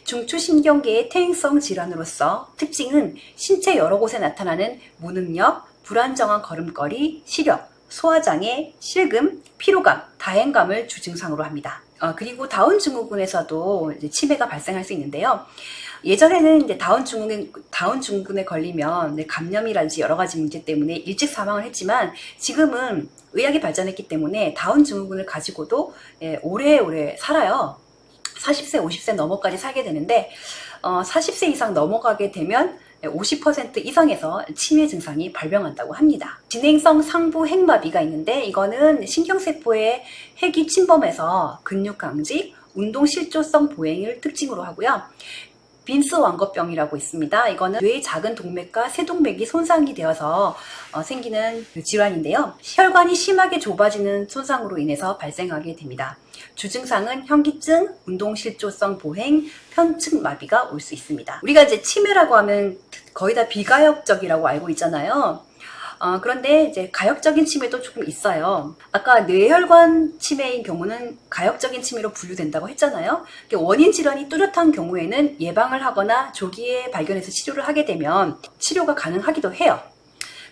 중추신경계의 퇴행성 질환으로서 특징은 신체 여러 곳에 나타나는 무능력, 불안정한 걸음걸이, 시력, 소화장애, 실금, 피로감, 다행감을 주증상으로 합니다. 그리고 다운 증후군에서도 이제 치매가 발생할 수 있는데요. 예전에는 이제 다운 증후군에 걸리면 감염이라든지 여러 가지 문제 때문에 일찍 사망을 했지만 지금은 의학이 발전했기 때문에 다운 증후군을 가지고도 오래오래 살아요. 40세, 50세 넘어까지 살게 되는데 40세 이상 넘어가게 되면 50% 이상에서 치매 증상이 발병한다고 합니다. 진행성 상부 핵마비가 있는데 이거는 신경세포의 핵이 침범해서 근육 강직, 운동 실조성 보행을 특징으로 하고요. 빈스 왕거병이라고 있습니다. 이거는 뇌의 작은 동맥과 세동맥이 손상이 되어서 생기는 질환인데요. 혈관이 심하게 좁아지는 손상으로 인해서 발생하게 됩니다. 주증상은 현기증, 운동실조성 보행, 편측마비가 올 수 있습니다. 우리가 이제 치매라고 하면 거의 다 비가역적이라고 알고 있잖아요. 그런데 이제 가역적인 치매도 조금 있어요. 아까 뇌혈관 치매인 경우는 가역적인 치매로 분류된다고 했잖아요. 원인 질환이 뚜렷한 경우에는 예방을 하거나 조기에 발견해서 치료를 하게 되면 치료가 가능하기도 해요.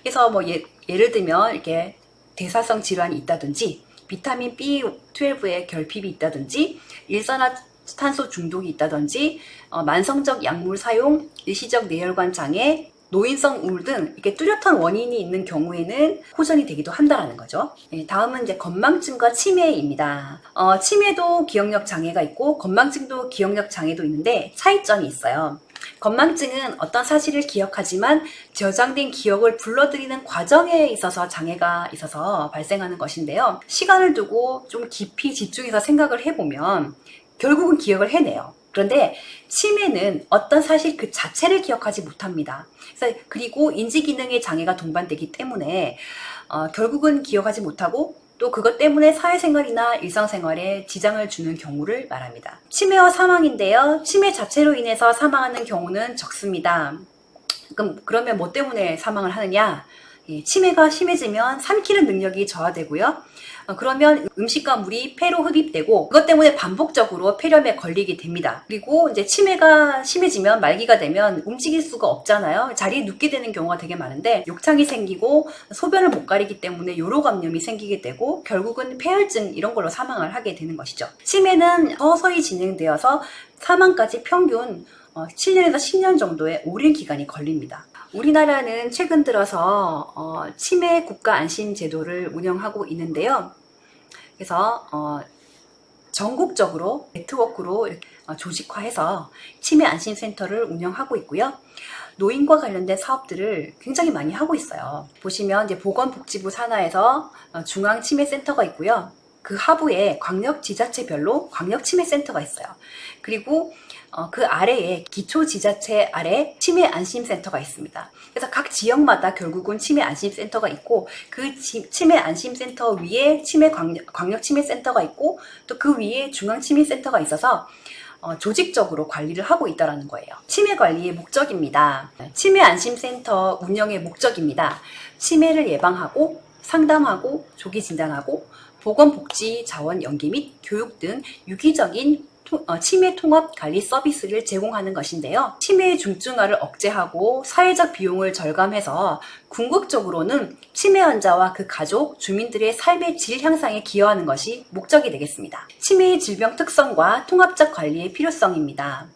그래서 뭐 예를 들면 이렇게 대사성 질환이 있다든지 비타민 B12의 결핍이 있다든지 일산화탄소 중독이 있다든지 만성적 약물 사용, 일시적 뇌혈관 장애, 노인성 우울 등 이렇게 뚜렷한 원인이 있는 경우에는 호전이 되기도 한다라는 거죠. 다음은 이제 건망증과 치매입니다. 치매도 기억력 장애가 있고 건망증도 기억력 장애도 있는데 차이점이 있어요. 건망증은 어떤 사실을 기억하지만 저장된 기억을 불러들이는 과정에 있어서 장애가 있어서 발생하는 것인데요. 시간을 두고 좀 깊이 집중해서 생각을 해보면 결국은 기억을 해내요. 그런데 치매는 어떤 사실 그 자체를 기억하지 못합니다. 그리고 인지기능의 장애가 동반되기 때문에 결국은 기억하지 못하고 또 그것 때문에 사회생활이나 일상생활에 지장을 주는 경우를 말합니다. 치매와 사망인데요. 치매 자체로 인해서 사망하는 경우는 적습니다. 그러면 뭐 때문에 사망을 하느냐? 치매가 심해지면 삼키는 능력이 저하되고요. 그러면 음식과 물이 폐로 흡입되고 그것 때문에 반복적으로 폐렴에 걸리게 됩니다. 그리고 이제 치매가 심해지면 말기가 되면 움직일 수가 없잖아요. 자리에 눕게 되는 경우가 되게 많은데 욕창이 생기고 소변을 못 가리기 때문에 요로감염이 생기게 되고 결국은 폐혈증 이런 걸로 사망을 하게 되는 것이죠. 치매는 서서히 진행되어서 사망까지 평균 7년에서 10년 정도의 오랜 기간이 걸립니다. 우리나라는 최근 들어서 치매 국가 안심 제도를 운영하고 있는데요. 그래서 전국적으로 네트워크로 이렇게 조직화해서 치매 안심센터를 운영하고 있고요. 노인과 관련된 사업들을 굉장히 많이 하고 있어요. 보시면 이제 보건복지부 산하에서 중앙치매센터가 있고요. 그 하부에 광역 지자체별로 광역 치매센터가 있어요. 그리고 그 아래에 기초지자체 아래 치매 안심센터가 있습니다. 그래서 각 지역마다 결국은 치매 안심센터가 있고 그 치매 안심센터 위에 광역 치매센터가 있고 또 그 위에 중앙 치매센터가 있어서 조직적으로 관리를 하고 있다는 거예요. 치매 관리의 목적입니다. 치매 안심센터 운영의 목적입니다. 치매를 예방하고 상담하고 조기 진단하고 보건복지 자원 연계 및 교육 등 유기적인 치매 통합 관리 서비스를 제공하는 것인데요. 치매의 중증화를 억제하고 사회적 비용을 절감해서 궁극적으로는 치매 환자와 그 가족, 주민들의 삶의 질 향상에 기여하는 것이 목적이 되겠습니다. 치매의 질병 특성과 통합적 관리의 필요성입니다.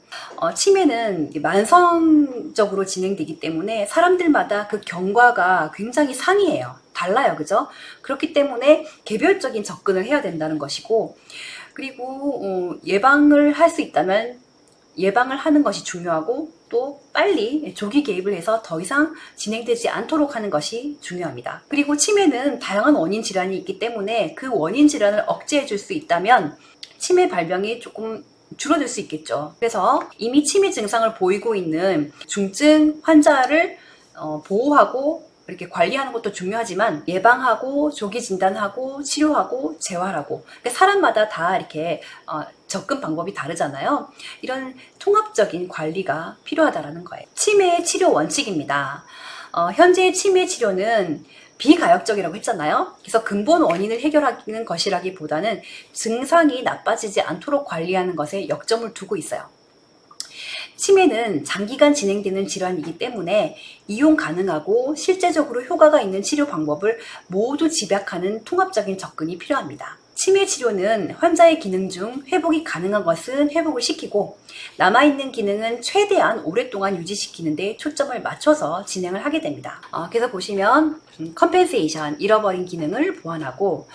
치매는 만성적으로 진행되기 때문에 사람들마다 그 경과가 굉장히 상이해요. 달라요. 그죠? 그렇기 때문에 개별적인 접근을 해야 된다는 것이고 그리고 예방을 할 수 있다면 예방을 하는 것이 중요하고 또 빨리 조기 개입을 해서 더 이상 진행되지 않도록 하는 것이 중요합니다. 그리고 치매는 다양한 원인 질환이 있기 때문에 그 원인 질환을 억제해 줄 수 있다면 치매 발병이 조금 줄어들 수 있겠죠. 그래서 이미 치매 증상을 보이고 있는 중증 환자를 보호하고 이렇게 관리하는 것도 중요하지만 예방하고 조기 진단하고 치료하고 재활하고 그러니까 사람마다 다 이렇게 접근 방법이 다르잖아요. 이런 통합적인 관리가 필요하다는 거예요. 치매의 치료 원칙입니다. 현재의 치매 치료는 비가역적이라고 했잖아요. 그래서 근본 원인을 해결하는 것이라기보다는 증상이 나빠지지 않도록 관리하는 것에 역점을 두고 있어요. 치매는 장기간 진행되는 질환이기 때문에 이용 가능하고 실제적으로 효과가 있는 치료 방법을 모두 집약하는 통합적인 접근이 필요합니다. 치매 치료는 환자의 기능 중 회복이 가능한 것은 회복을 시키고 남아있는 기능은 최대한 오랫동안 유지시키는 데 초점을 맞춰서 진행을 하게 됩니다. 그래서 보시면 컴펜세이션, 잃어버린 기능을 보완하고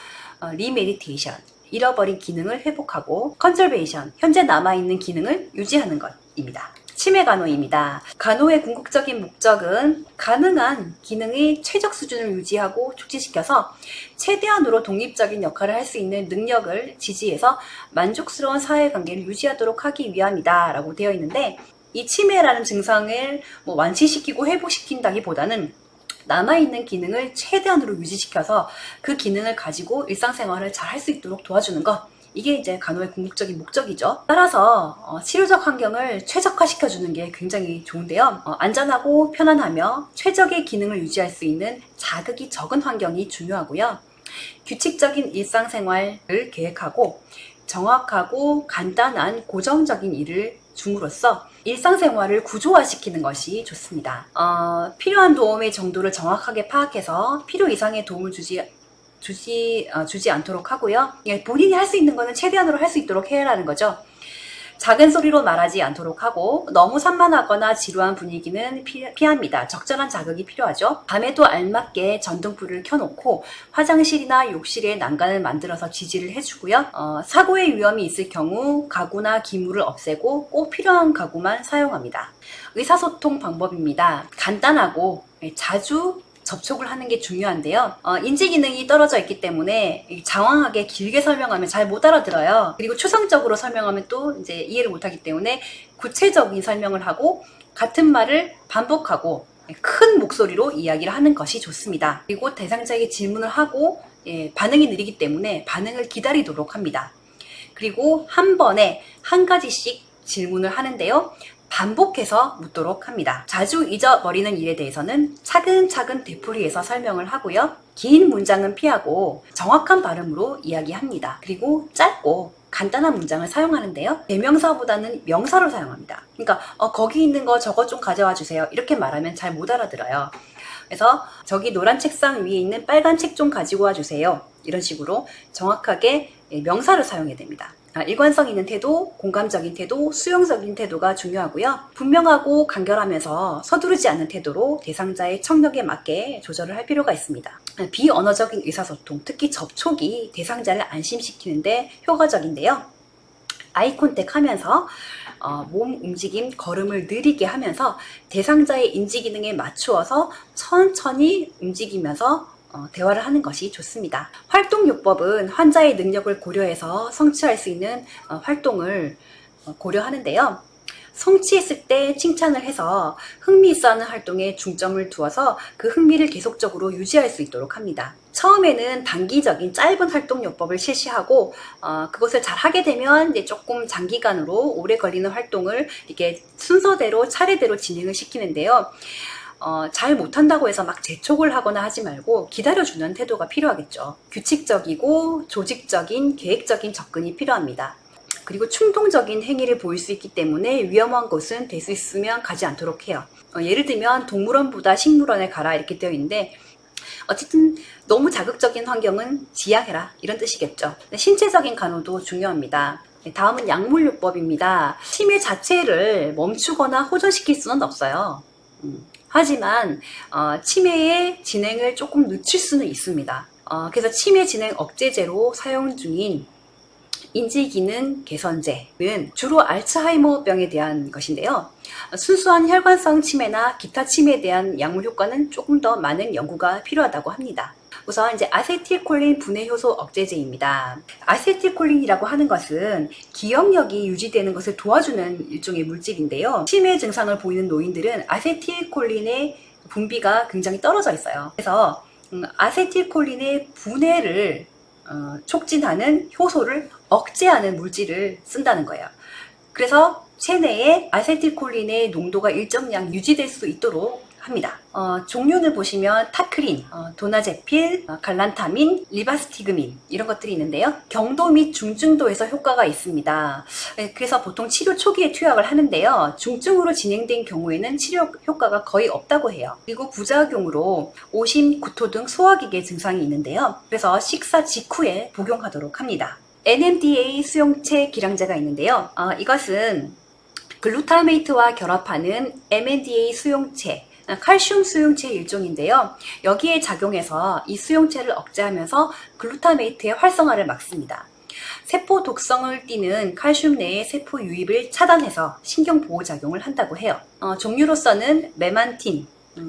리메디테이션, 잃어버린 기능을 회복하고 컨저베이션, 현재 남아있는 기능을 유지하는 것입니다. 치매 간호입니다. 간호의 궁극적인 목적은 가능한 기능의 최적 수준을 유지하고 촉진시켜서 최대한으로 독립적인 역할을 할 수 있는 능력을 지지해서 만족스러운 사회관계를 유지하도록 하기 위함이다 라고 되어 있는데 이 치매라는 증상을 완치시키고 회복시킨다기보다는 남아있는 기능을 최대한으로 유지시켜서 그 기능을 가지고 일상생활을 잘 할 수 있도록 도와주는 것, 이게 이제 간호의 궁극적인 목적이죠. 따라서 치료적 환경을 최적화시켜주는 게 굉장히 좋은데요. 안전하고 편안하며 최적의 기능을 유지할 수 있는 자극이 적은 환경이 중요하고요. 규칙적인 일상생활을 계획하고 정확하고 간단한 고정적인 일을 줌으로써 일상생활을 구조화시키는 것이 좋습니다. 필요한 도움의 정도를 정확하게 파악해서 필요 이상의 도움을 주지 않도록 하고요. 본인이 할 수 있는 거는 최대한으로 할 수 있도록 해야 하는 거죠. 작은 소리로 말하지 않도록 하고 너무 산만하거나 지루한 분위기는 피합니다. 적절한 자극이 필요하죠. 밤에도 알맞게 전등불을 켜놓고 화장실이나 욕실에 난간을 만들어서 지지를 해주고요. 사고의 위험이 있을 경우 가구나 기물을 없애고 꼭 필요한 가구만 사용합니다. 의사소통 방법입니다. 간단하고 자주 접촉을 하는 게 중요한데요. 인지 기능이 떨어져 있기 때문에 장황하게 길게 설명하면 잘 못 알아들어요. 그리고 추상적으로 설명하면 또 이제 이해를 못 하기 때문에 구체적인 설명을 하고 같은 말을 반복하고 큰 목소리로 이야기를 하는 것이 좋습니다. 그리고 대상자에게 질문을 하고 반응이 느리기 때문에 반응을 기다리도록 합니다. 그리고 한 번에 한 가지씩 질문을 하는데요. 반복해서 묻도록 합니다. 자주 잊어버리는 일에 대해서는 차근차근 되풀이해서 설명을 하고요. 긴 문장은 피하고 정확한 발음으로 이야기합니다. 그리고 짧고 간단한 문장을 사용하는데요. 대명사보다는 명사로 사용합니다. 그러니까 거기 있는 거 저거 좀 가져와 주세요. 이렇게 말하면 잘 못 알아들어요. 그래서 저기 노란 책상 위에 있는 빨간 책 좀 가지고 와 주세요. 이런 식으로 정확하게 명사를 사용해야 됩니다. 일관성 있는 태도, 공감적인 태도, 수용적인 태도가 중요하고요. 분명하고 간결하면서 서두르지 않는 태도로 대상자의 청력에 맞게 조절을 할 필요가 있습니다. 비언어적인 의사소통, 특히 접촉이 대상자를 안심시키는데 효과적인데요. 아이 컨택 하면서 몸 움직임, 걸음을 느리게 하면서 대상자의 인지 기능에 맞추어서 천천히 움직이면서 대화를 하는 것이 좋습니다. 활동요법은 환자의 능력을 고려해서 성취할 수 있는 활동을 고려하는데요. 성취했을 때 칭찬을 해서 흥미있어하는 활동에 중점을 두어서 그 흥미를 계속적으로 유지할 수 있도록 합니다. 처음에는 단기적인 짧은 활동요법을 실시하고 그것을 잘 하게 되면 이제 조금 장기간으로 오래 걸리는 활동을 이렇게 순서대로 차례대로 진행을 시키는데요. 잘 못한다고 해서 막 재촉을 하거나 하지 말고 기다려주는 태도가 필요하겠죠. 규칙적이고 조직적인 계획적인 접근이 필요합니다. 그리고 충동적인 행위를 보일 수 있기 때문에 위험한 곳은 될 수 있으면 가지 않도록 해요. 예를 들면 동물원보다 식물원에 가라 이렇게 되어 있는데 어쨌든 너무 자극적인 환경은 지양해라 이런 뜻이겠죠. 신체적인 간호도 중요합니다. 다음은 약물요법입니다. 치매 자체를 멈추거나 호전시킬 수는 없어요. 하지만 치매의 진행을 조금 늦출 수는 있습니다. 그래서 치매 진행 억제제로 사용 중인 인지기능 개선제는 주로 알츠하이머병에 대한 것인데요. 순수한 혈관성 치매나 기타 치매에 대한 약물 효과는 조금 더 많은 연구가 필요하다고 합니다. 우선 이제 아세틸콜린 분해 효소 억제제입니다. 아세틸콜린이라고 하는 것은 기억력이 유지되는 것을 도와주는 일종의 물질인데요. 치매 증상을 보이는 노인들은 아세틸콜린의 분비가 굉장히 떨어져 있어요. 그래서 아세틸콜린의 분해를 촉진하는 효소를 억제하는 물질을 쓴다는 거예요. 그래서 체내에 아세틸콜린의 농도가 일정량 유지될 수 있도록 합니다. 종류를 보시면 타크린, 도나제필, 갈란타민, 리바스티그민 이런 것들이 있는데요. 경도 및 중증도에서 효과가 있습니다. 그래서 보통 치료 초기에 투약을 하는데요. 중증으로 진행된 경우에는 치료 효과가 거의 없다고 해요. 그리고 부작용으로 오심, 구토 등 소화기계 증상이 있는데요. 그래서 식사 직후에 복용하도록 합니다. NMDA 수용체 기량제가 있는데요. 이것은 글루타메이트와 결합하는 MNDA 수용체, 칼슘 수용체 일종인데요. 여기에 작용해서 이 수용체를 억제하면서 글루타메이트의 활성화를 막습니다. 세포 독성을 띠는 칼슘 내의 세포 유입을 차단해서 신경보호작용을 한다고 해요. 종류로서는 메만틴,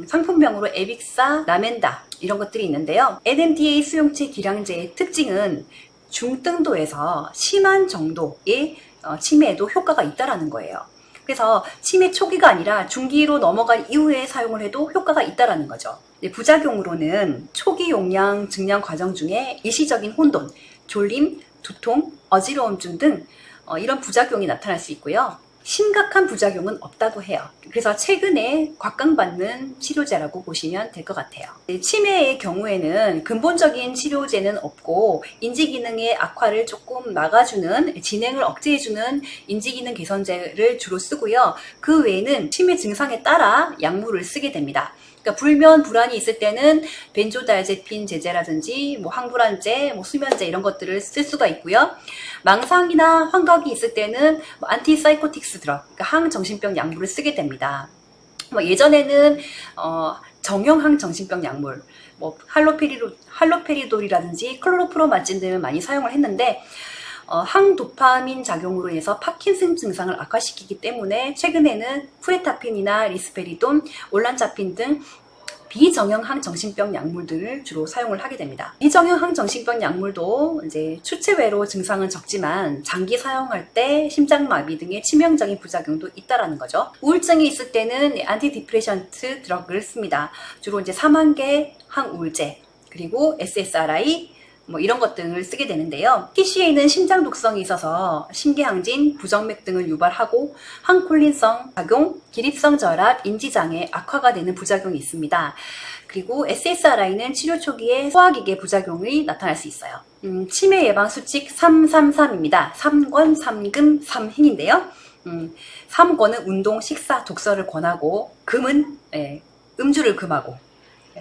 상품명으로 에빅사, 라멘다 이런 것들이 있는데요. NMDA 수용체 기량제의 특징은 중등도에서 심한 정도의 치매에도 효과가 있다는 거예요. 그래서 치매 초기가 아니라 중기로 넘어간 이후에 사용을 해도 효과가 있다는 거죠. 부작용으로는 초기 용량 증량 과정 중에 일시적인 혼돈, 졸림, 두통, 어지러움증 등 이런 부작용이 나타날 수 있고요. 심각한 부작용은 없다고 해요. 그래서 최근에 곽강받는 치료제라고 보시면 될 것 같아요. 치매의 경우에는 근본적인 치료제는 없고 인지기능의 악화를 조금 막아주는, 진행을 억제해주는 인지기능 개선제를 주로 쓰고요. 그 외에는 치매 증상에 따라 약물을 쓰게 됩니다. 그러니까 불면 불안이 있을 때는 벤조다이아제핀 제제라든지 항불안제, 수면제 이런 것들을 쓸 수가 있고요. 망상이나 환각이 있을 때는 안티사이코틱스 드럭, 그러니까 항정신병 약물을 쓰게 됩니다. 예전에는 정형 항정신병 약물, 할로페리돌이라든지 클로로프로마진 등을 많이 사용을 했는데 항도파민 작용으로 인해서 파킨슨 증상을 악화시키기 때문에 최근에는 프레타핀이나 리스페리돈, 올란자핀 등 비정형 항정신병 약물들을 주로 사용을 하게 됩니다. 비정형 항정신병 약물도 이제 추체외로 증상은 적지만 장기 사용할 때 심장마비 등의 치명적인 부작용도 있다라는 거죠. 우울증이 있을 때는 안티디프레션트 드럭을 씁니다. 주로 이제 사망계 항우울제, 그리고 SSRI, 뭐 이런 것 등을 쓰게 되는데요. TCA는 심장 독성이 있어서 심계항진, 부정맥 등을 유발하고 항콜린성 작용, 기립성 결합, 인지장애, 악화가 되는 부작용이 있습니다. 그리고 SSRI는 치료 초기에 소화기계 부작용이 나타날 수 있어요. 치매 예방 수칙 333입니다. 3권, 3금, 3행인데요. 3권은 운동, 식사, 독서를 권하고, 금은 음주를 금하고,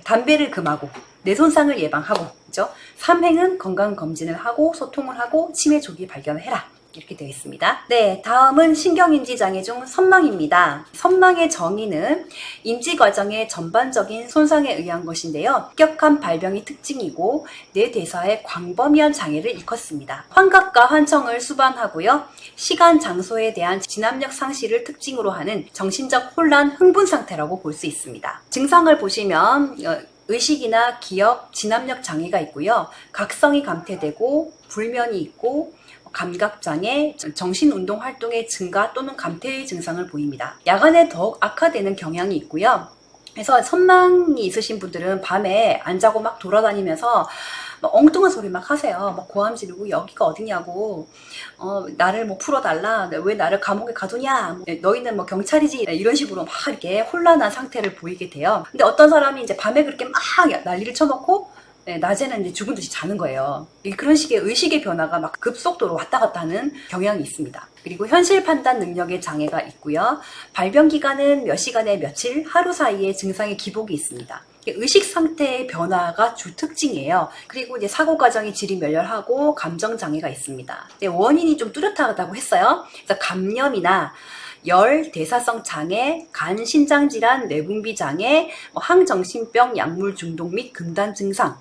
담배를 금하고, 뇌손상을 예방하고, 그죠? 3행은 건강검진을 하고, 소통을 하고, 치매 조기 발견을 해라. 이렇게 되어 있습니다. 네, 다음은 신경인지장애 중 선망입니다. 선망의 정의는 인지 과정의 전반적인 손상에 의한 것인데요. 급격한 발병이 특징이고 뇌 대사의 광범위한 장애를 일컫습니다. 환각과 환청을 수반하고요. 시간, 장소에 대한 진압력 상실을 특징으로 하는 정신적 혼란, 흥분 상태라고 볼 수 있습니다. 증상을 보시면 의식이나 기억, 진압력 장애가 있고요. 각성이 감퇴되고 불면이 있고 감각장애, 정신운동 활동의 증가 또는 감퇴의 증상을 보입니다. 야간에 더욱 악화되는 경향이 있고요. 그래서 선망이 있으신 분들은 밤에 안 자고 막 돌아다니면서 막 엉뚱한 소리 막 하세요. 막 고함 지르고 여기가 어디냐고, 나를 뭐 풀어달라, 왜 나를 감옥에 가두냐, 너희는 뭐 경찰이지, 이런 식으로 막 이렇게 혼란한 상태를 보이게 돼요. 근데 어떤 사람이 이제 밤에 그렇게 막 난리를 쳐놓고 낮에는 이제 죽은 듯이 자는 거예요. 그런 식의 의식의 변화가 막 급속도로 왔다 갔다 하는 경향이 있습니다. 그리고 현실 판단 능력의 장애가 있고요. 발병 기간은 몇 시간에 며칠, 하루 사이에 증상의 기복이 있습니다. 의식 상태의 변화가 주 특징이에요. 그리고 이제 사고 과정이 질이 멸렬하고 감정 장애가 있습니다. 원인이 좀 뚜렷하다고 했어요. 그래서 감염이나 열, 대사성 장애, 간, 신장 질환, 뇌분비 장애, 항정신병, 약물 중독 및 금단 증상,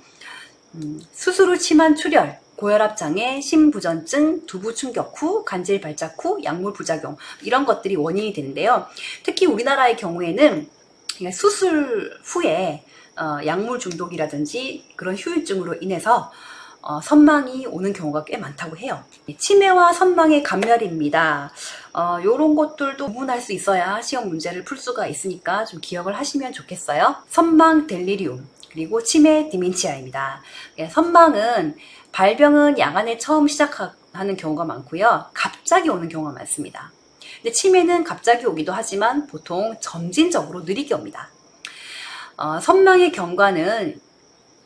수술 후 심한 출혈, 고혈압 장애, 심부전증, 두부 충격 후, 간질 발작 후, 약물 부작용, 이런 것들이 원인이 되는데요. 특히 우리나라의 경우에는 수술 후에 약물 중독이라든지 그런 후유증으로 인해서 선망이 오는 경우가 꽤 많다고 해요. 치매와 선망의 감멸입니다. 요런 것들도 구분할 수 있어야 시험 문제를 풀 수가 있으니까 좀 기억을 하시면 좋겠어요. 선망 델리리움, 그리고 치매 디멘치아입니다. 선망은 발병은 야간에 처음 시작하는 경우가 많고요. 갑자기 오는 경우가 많습니다. 근데 치매는 갑자기 오기도 하지만 보통 점진적으로 느리게 옵니다. 선망의 경과는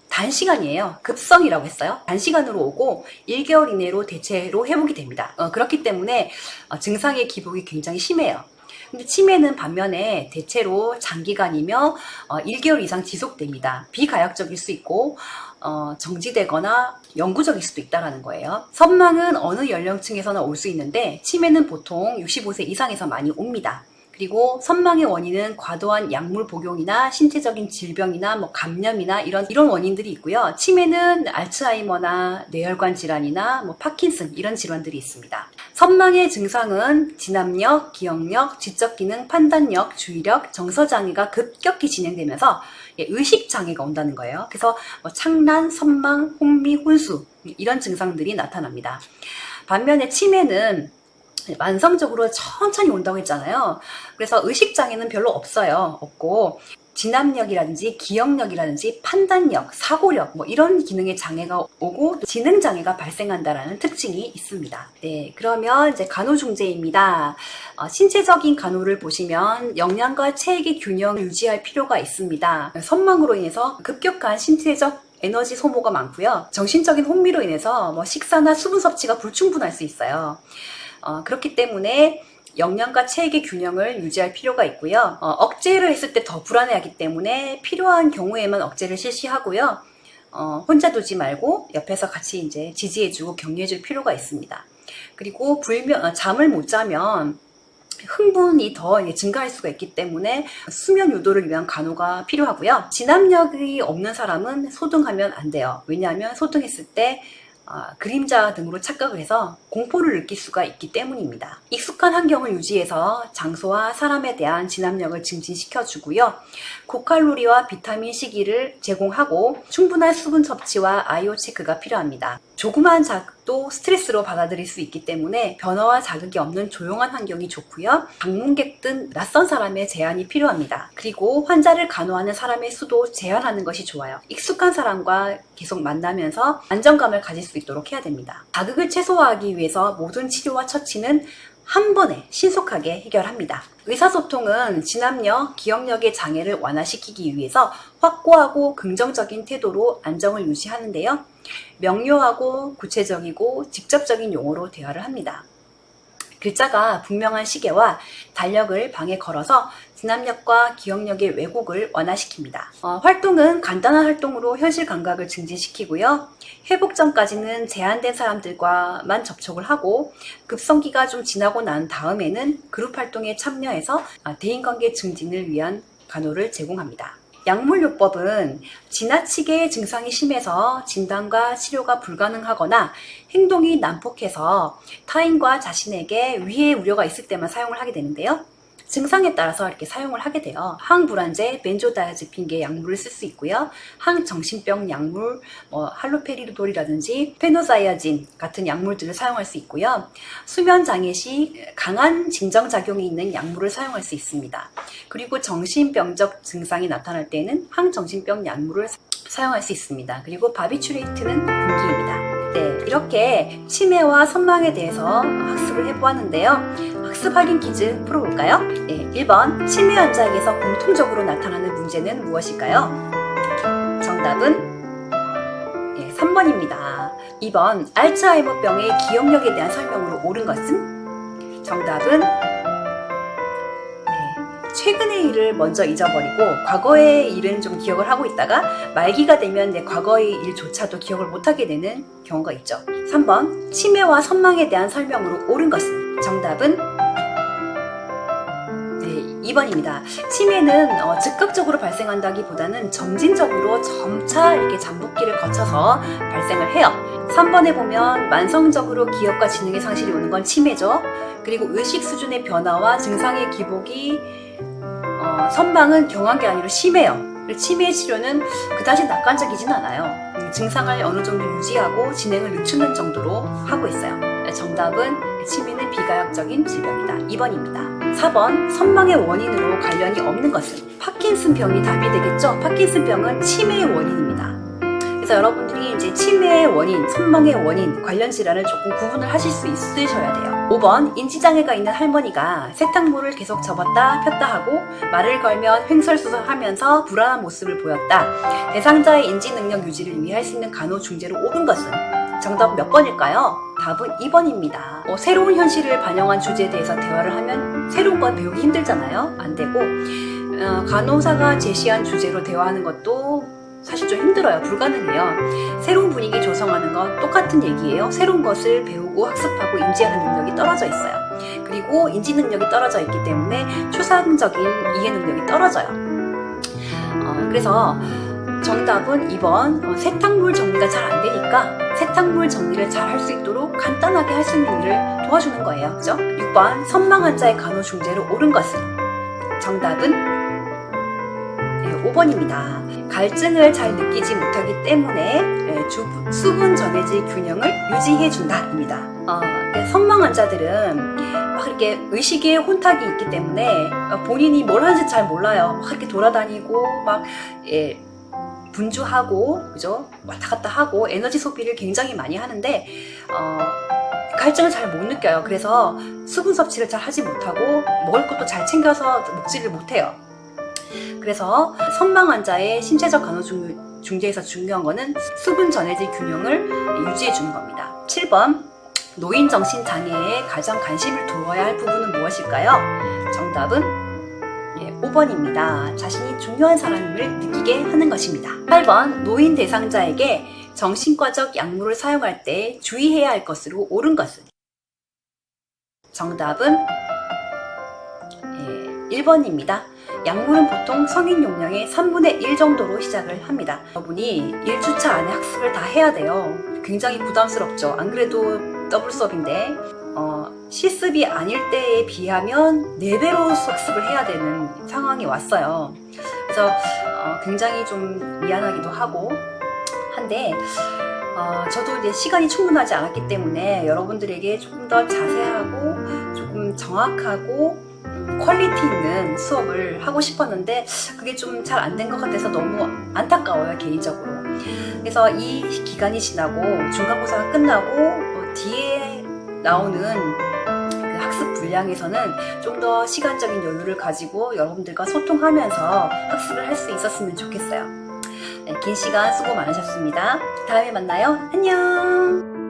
단시간이에요. 급성이라고 했어요. 단시간으로 오고 1개월 이내로 대체로 회복이 됩니다. 그렇기 때문에 증상의 기복이 굉장히 심해요. 근데 치매는 반면에 대체로 장기간이며 1개월 이상 지속됩니다. 비가역적일 수 있고 정지되거나 영구적일 수도 있다는 거예요. 선망은 어느 연령층에서나 올 수 있는데 치매는 보통 65세 이상에서 많이 옵니다. 그리고 선망의 원인은 과도한 약물 복용이나 신체적인 질병이나 감염이나 이런 원인들이 있고요. 치매는 알츠하이머나 뇌혈관 질환이나 파킨슨 이런 질환들이 있습니다. 선망의 증상은 진압력, 기억력, 지적 기능, 판단력, 주의력, 정서 장애가 급격히 진행되면서 의식 장애가 온다는 거예요. 그래서 창란, 선망, 혼미, 혼수 이런 증상들이 나타납니다. 반면에 치매는 만성적으로 천천히 온다고 했잖아요. 그래서 의식장애는 별로 없고 진압력이라든지 기억력이라든지 판단력, 사고력 이런 기능의 장애가 오고 지능장애가 발생한다라는 특징이 있습니다. 네, 그러면 이제 간호중재입니다. 신체적인 간호를 보시면 영양과 체액의 균형을 유지할 필요가 있습니다. 선망으로 인해서 급격한 신체적 에너지 소모가 많고요. 정신적인 혼미로 인해서 식사나 수분 섭취가 불충분할 수 있어요. 그렇기 때문에 영양과 체액의 균형을 유지할 필요가 있고요. 억제를 했을 때 더 불안해하기 때문에 필요한 경우에만 억제를 실시하고요. 혼자 두지 말고 옆에서 같이 이제 지지해주고 격려해줄 필요가 있습니다. 그리고 잠을 못 자면 흥분이 더 증가할 수가 있기 때문에 수면 유도를 위한 간호가 필요하고요. 진압력이 없는 사람은 소등하면 안 돼요. 왜냐하면 소등했을 때 그림자 등으로 착각을 해서 공포를 느낄 수가 있기 때문입니다. 익숙한 환경을 유지해서 장소와 사람에 대한 진압력을 증진시켜주고요. 고칼로리와 비타민 C기를 제공하고 충분한 수분 섭취와 아이오 체크가 필요합니다. 조그마한 자극도 스트레스로 받아들일 수 있기 때문에 변화와 자극이 없는 조용한 환경이 좋고요. 방문객 등 낯선 사람의 제한이 필요합니다. 그리고 환자를 간호하는 사람의 수도 제한하는 것이 좋아요. 익숙한 사람과 계속 만나면서 안정감을 가질 수 있도록 해야 됩니다. 자극을 최소화하기 위해서 모든 치료와 처치는 한 번에 신속하게 해결합니다. 의사소통은 진압력, 기억력의 장애를 완화시키기 위해서 확고하고 긍정적인 태도로 안정을 유지하는데요. 명료하고 구체적이고 직접적인 용어로 대화를 합니다. 글자가 분명한 시계와 달력을 방에 걸어서 진압력과 기억력의 왜곡을 완화시킵니다. 활동은 간단한 활동으로 현실 감각을 증진시키고요. 회복 전까지는 제한된 사람들과만 접촉을 하고 급성기가 좀 지나고 난 다음에는 그룹 활동에 참여해서 대인관계 증진을 위한 간호를 제공합니다. 약물요법은 지나치게 증상이 심해서 진단과 치료가 불가능하거나 행동이 난폭해서 타인과 자신에게 위해 우려가 있을 때만 사용을 하게 되는데요. 증상에 따라서 이렇게 사용을 하게 돼요. 항불안제, 벤조다이아제핀계 약물을 쓸 수 있고요. 항정신병 약물, 할로페리도이라든지 페노자이아진 같은 약물들을 사용할 수 있고요. 수면장애 시 강한 진정작용이 있는 약물을 사용할 수 있습니다. 그리고 정신병적 증상이 나타날 때는 항정신병 약물을 사용할 수 있습니다. 그리고 바비추레이트는 금기입니다. 네, 이렇게 치매와 선망에 대해서 학습을 해보았는데요. 학습 확인 퀴즈 풀어볼까요? 네, 1번 치매 환자에게서 공통적으로 나타나는 문제는 무엇일까요? 정답은 3번입니다. 2번 알츠하이머병의 기억력에 대한 설명으로 옳은 것은? 정답은 최근의 일을 먼저 잊어버리고 과거의 일은 좀 기억을 하고 있다가 말기가 되면 과거의 일조차도 기억을 못하게 되는 경우가 있죠. 3번 치매와 선망에 대한 설명으로 옳은 것은? 정답은 2번입니다. 치매는 즉각적으로 발생한다기보다는 점진적으로 점차 이렇게 잠복기를 거쳐서 발생을 해요. 3번에 보면 만성적으로 기억과 지능의 상실이 오는 건 치매죠. 그리고 의식 수준의 변화와 증상의 기복이 선망은 경한 게 아니라 심해요. 치매의 치료는 그다지 낙관적이진 않아요. 증상을 어느 정도 유지하고 진행을 늦추는 정도로 하고 있어요. 정답은 치매는 비가역적인 질병이다. 2번입니다. 4번 선망의 원인으로 관련이 없는 것은? 파킨슨병이 답이 되겠죠? 파킨슨병은 치매의 원인입니다. 그래서 여러분들이 이제 치매의 원인, 선망의 원인 관련 질환을 조금 구분을 하실 수 있으셔야 돼요. 5번 인지장애가 있는 할머니가 세탁물을 계속 접었다 폈다 하고 말을 걸면 횡설수설하면서 불안한 모습을 보였다. 대상자의 인지능력 유지를 위해 할 수 있는 간호 중재로 옳은 것은? 정답은 몇 번일까요? 답은 2번입니다. 새로운 현실을 반영한 주제에 대해서 대화를 하면 새로운 건 배우기 힘들잖아요. 안 되고 간호사가 제시한 주제로 대화하는 것도 사실 좀 힘들어요. 불가능해요. 새로운 분위기 조성하는 건 똑같은 얘기예요. 새로운 것을 배우고 학습하고 인지하는 능력이 떨어져 있어요. 그리고 인지 능력이 떨어져 있기 때문에 추상적인 이해 능력이 떨어져요. 그래서 정답은 2번 세탁물 정리가 잘 안 되니까 세탁물 정리를 잘 할 수 있도록 간단하게 할 수 있는 일을 도와주는 거예요. 그죠? 6번 선망 환자의 간호 중재로 옳은 것은? 정답은 5번입니다. 갈증을 잘 느끼지 못하기 때문에 수분 전해질 균형을 유지해준다입니다. 선망 환자들은 막 이렇게 의식의 혼탁이 있기 때문에 본인이 뭘 하는지 잘 몰라요. 막 이렇게 돌아다니고 막 분주하고 그죠? 왔다 갔다 하고 에너지 소비를 굉장히 많이 하는데 갈증을 잘 못 느껴요. 그래서 수분 섭취를 잘 하지 못하고 먹을 것도 잘 챙겨서 먹지를 못해요. 그래서 선망 환자의 신체적 간호 중재에서 중요한 거는 수분 전해질 균형을 유지해 주는 겁니다. 7번 노인 정신 장애에 가장 관심을 두어야 할 부분은 무엇일까요? 정답은 5번입니다. 자신이 중요한 사람임을 느끼게 하는 것입니다. 8번 노인 대상자에게 정신과적 약물을 사용할 때 주의해야 할 것으로 옳은 것은? 정답은 1번입니다. 약물은 보통 성인 용량의 3분의 1 정도로 시작을 합니다. 여러분이 1주차 안에 학습을 다 해야 돼요. 굉장히 부담스럽죠. 안 그래도 더블 수업인데 실습이 아닐 때에 비하면 4배로 학습을 해야 되는 상황이 왔어요. 그래서 굉장히 좀 미안하기도 하고 한데 저도 이제 시간이 충분하지 않았기 때문에 여러분들에게 조금 더 자세하고 조금 정확하고 퀄리티 있는 수업을 하고 싶었는데 그게 좀 잘 안 된 것 같아서 너무 안타까워요, 개인적으로. 그래서 이 기간이 지나고 중간고사가 끝나고 뒤에 나오는 그 학습 분량에서는 좀 더 시간적인 여유를 가지고 여러분들과 소통하면서 학습을 할 수 있었으면 좋겠어요. 네, 긴 시간 수고 많으셨습니다. 다음에 만나요. 안녕.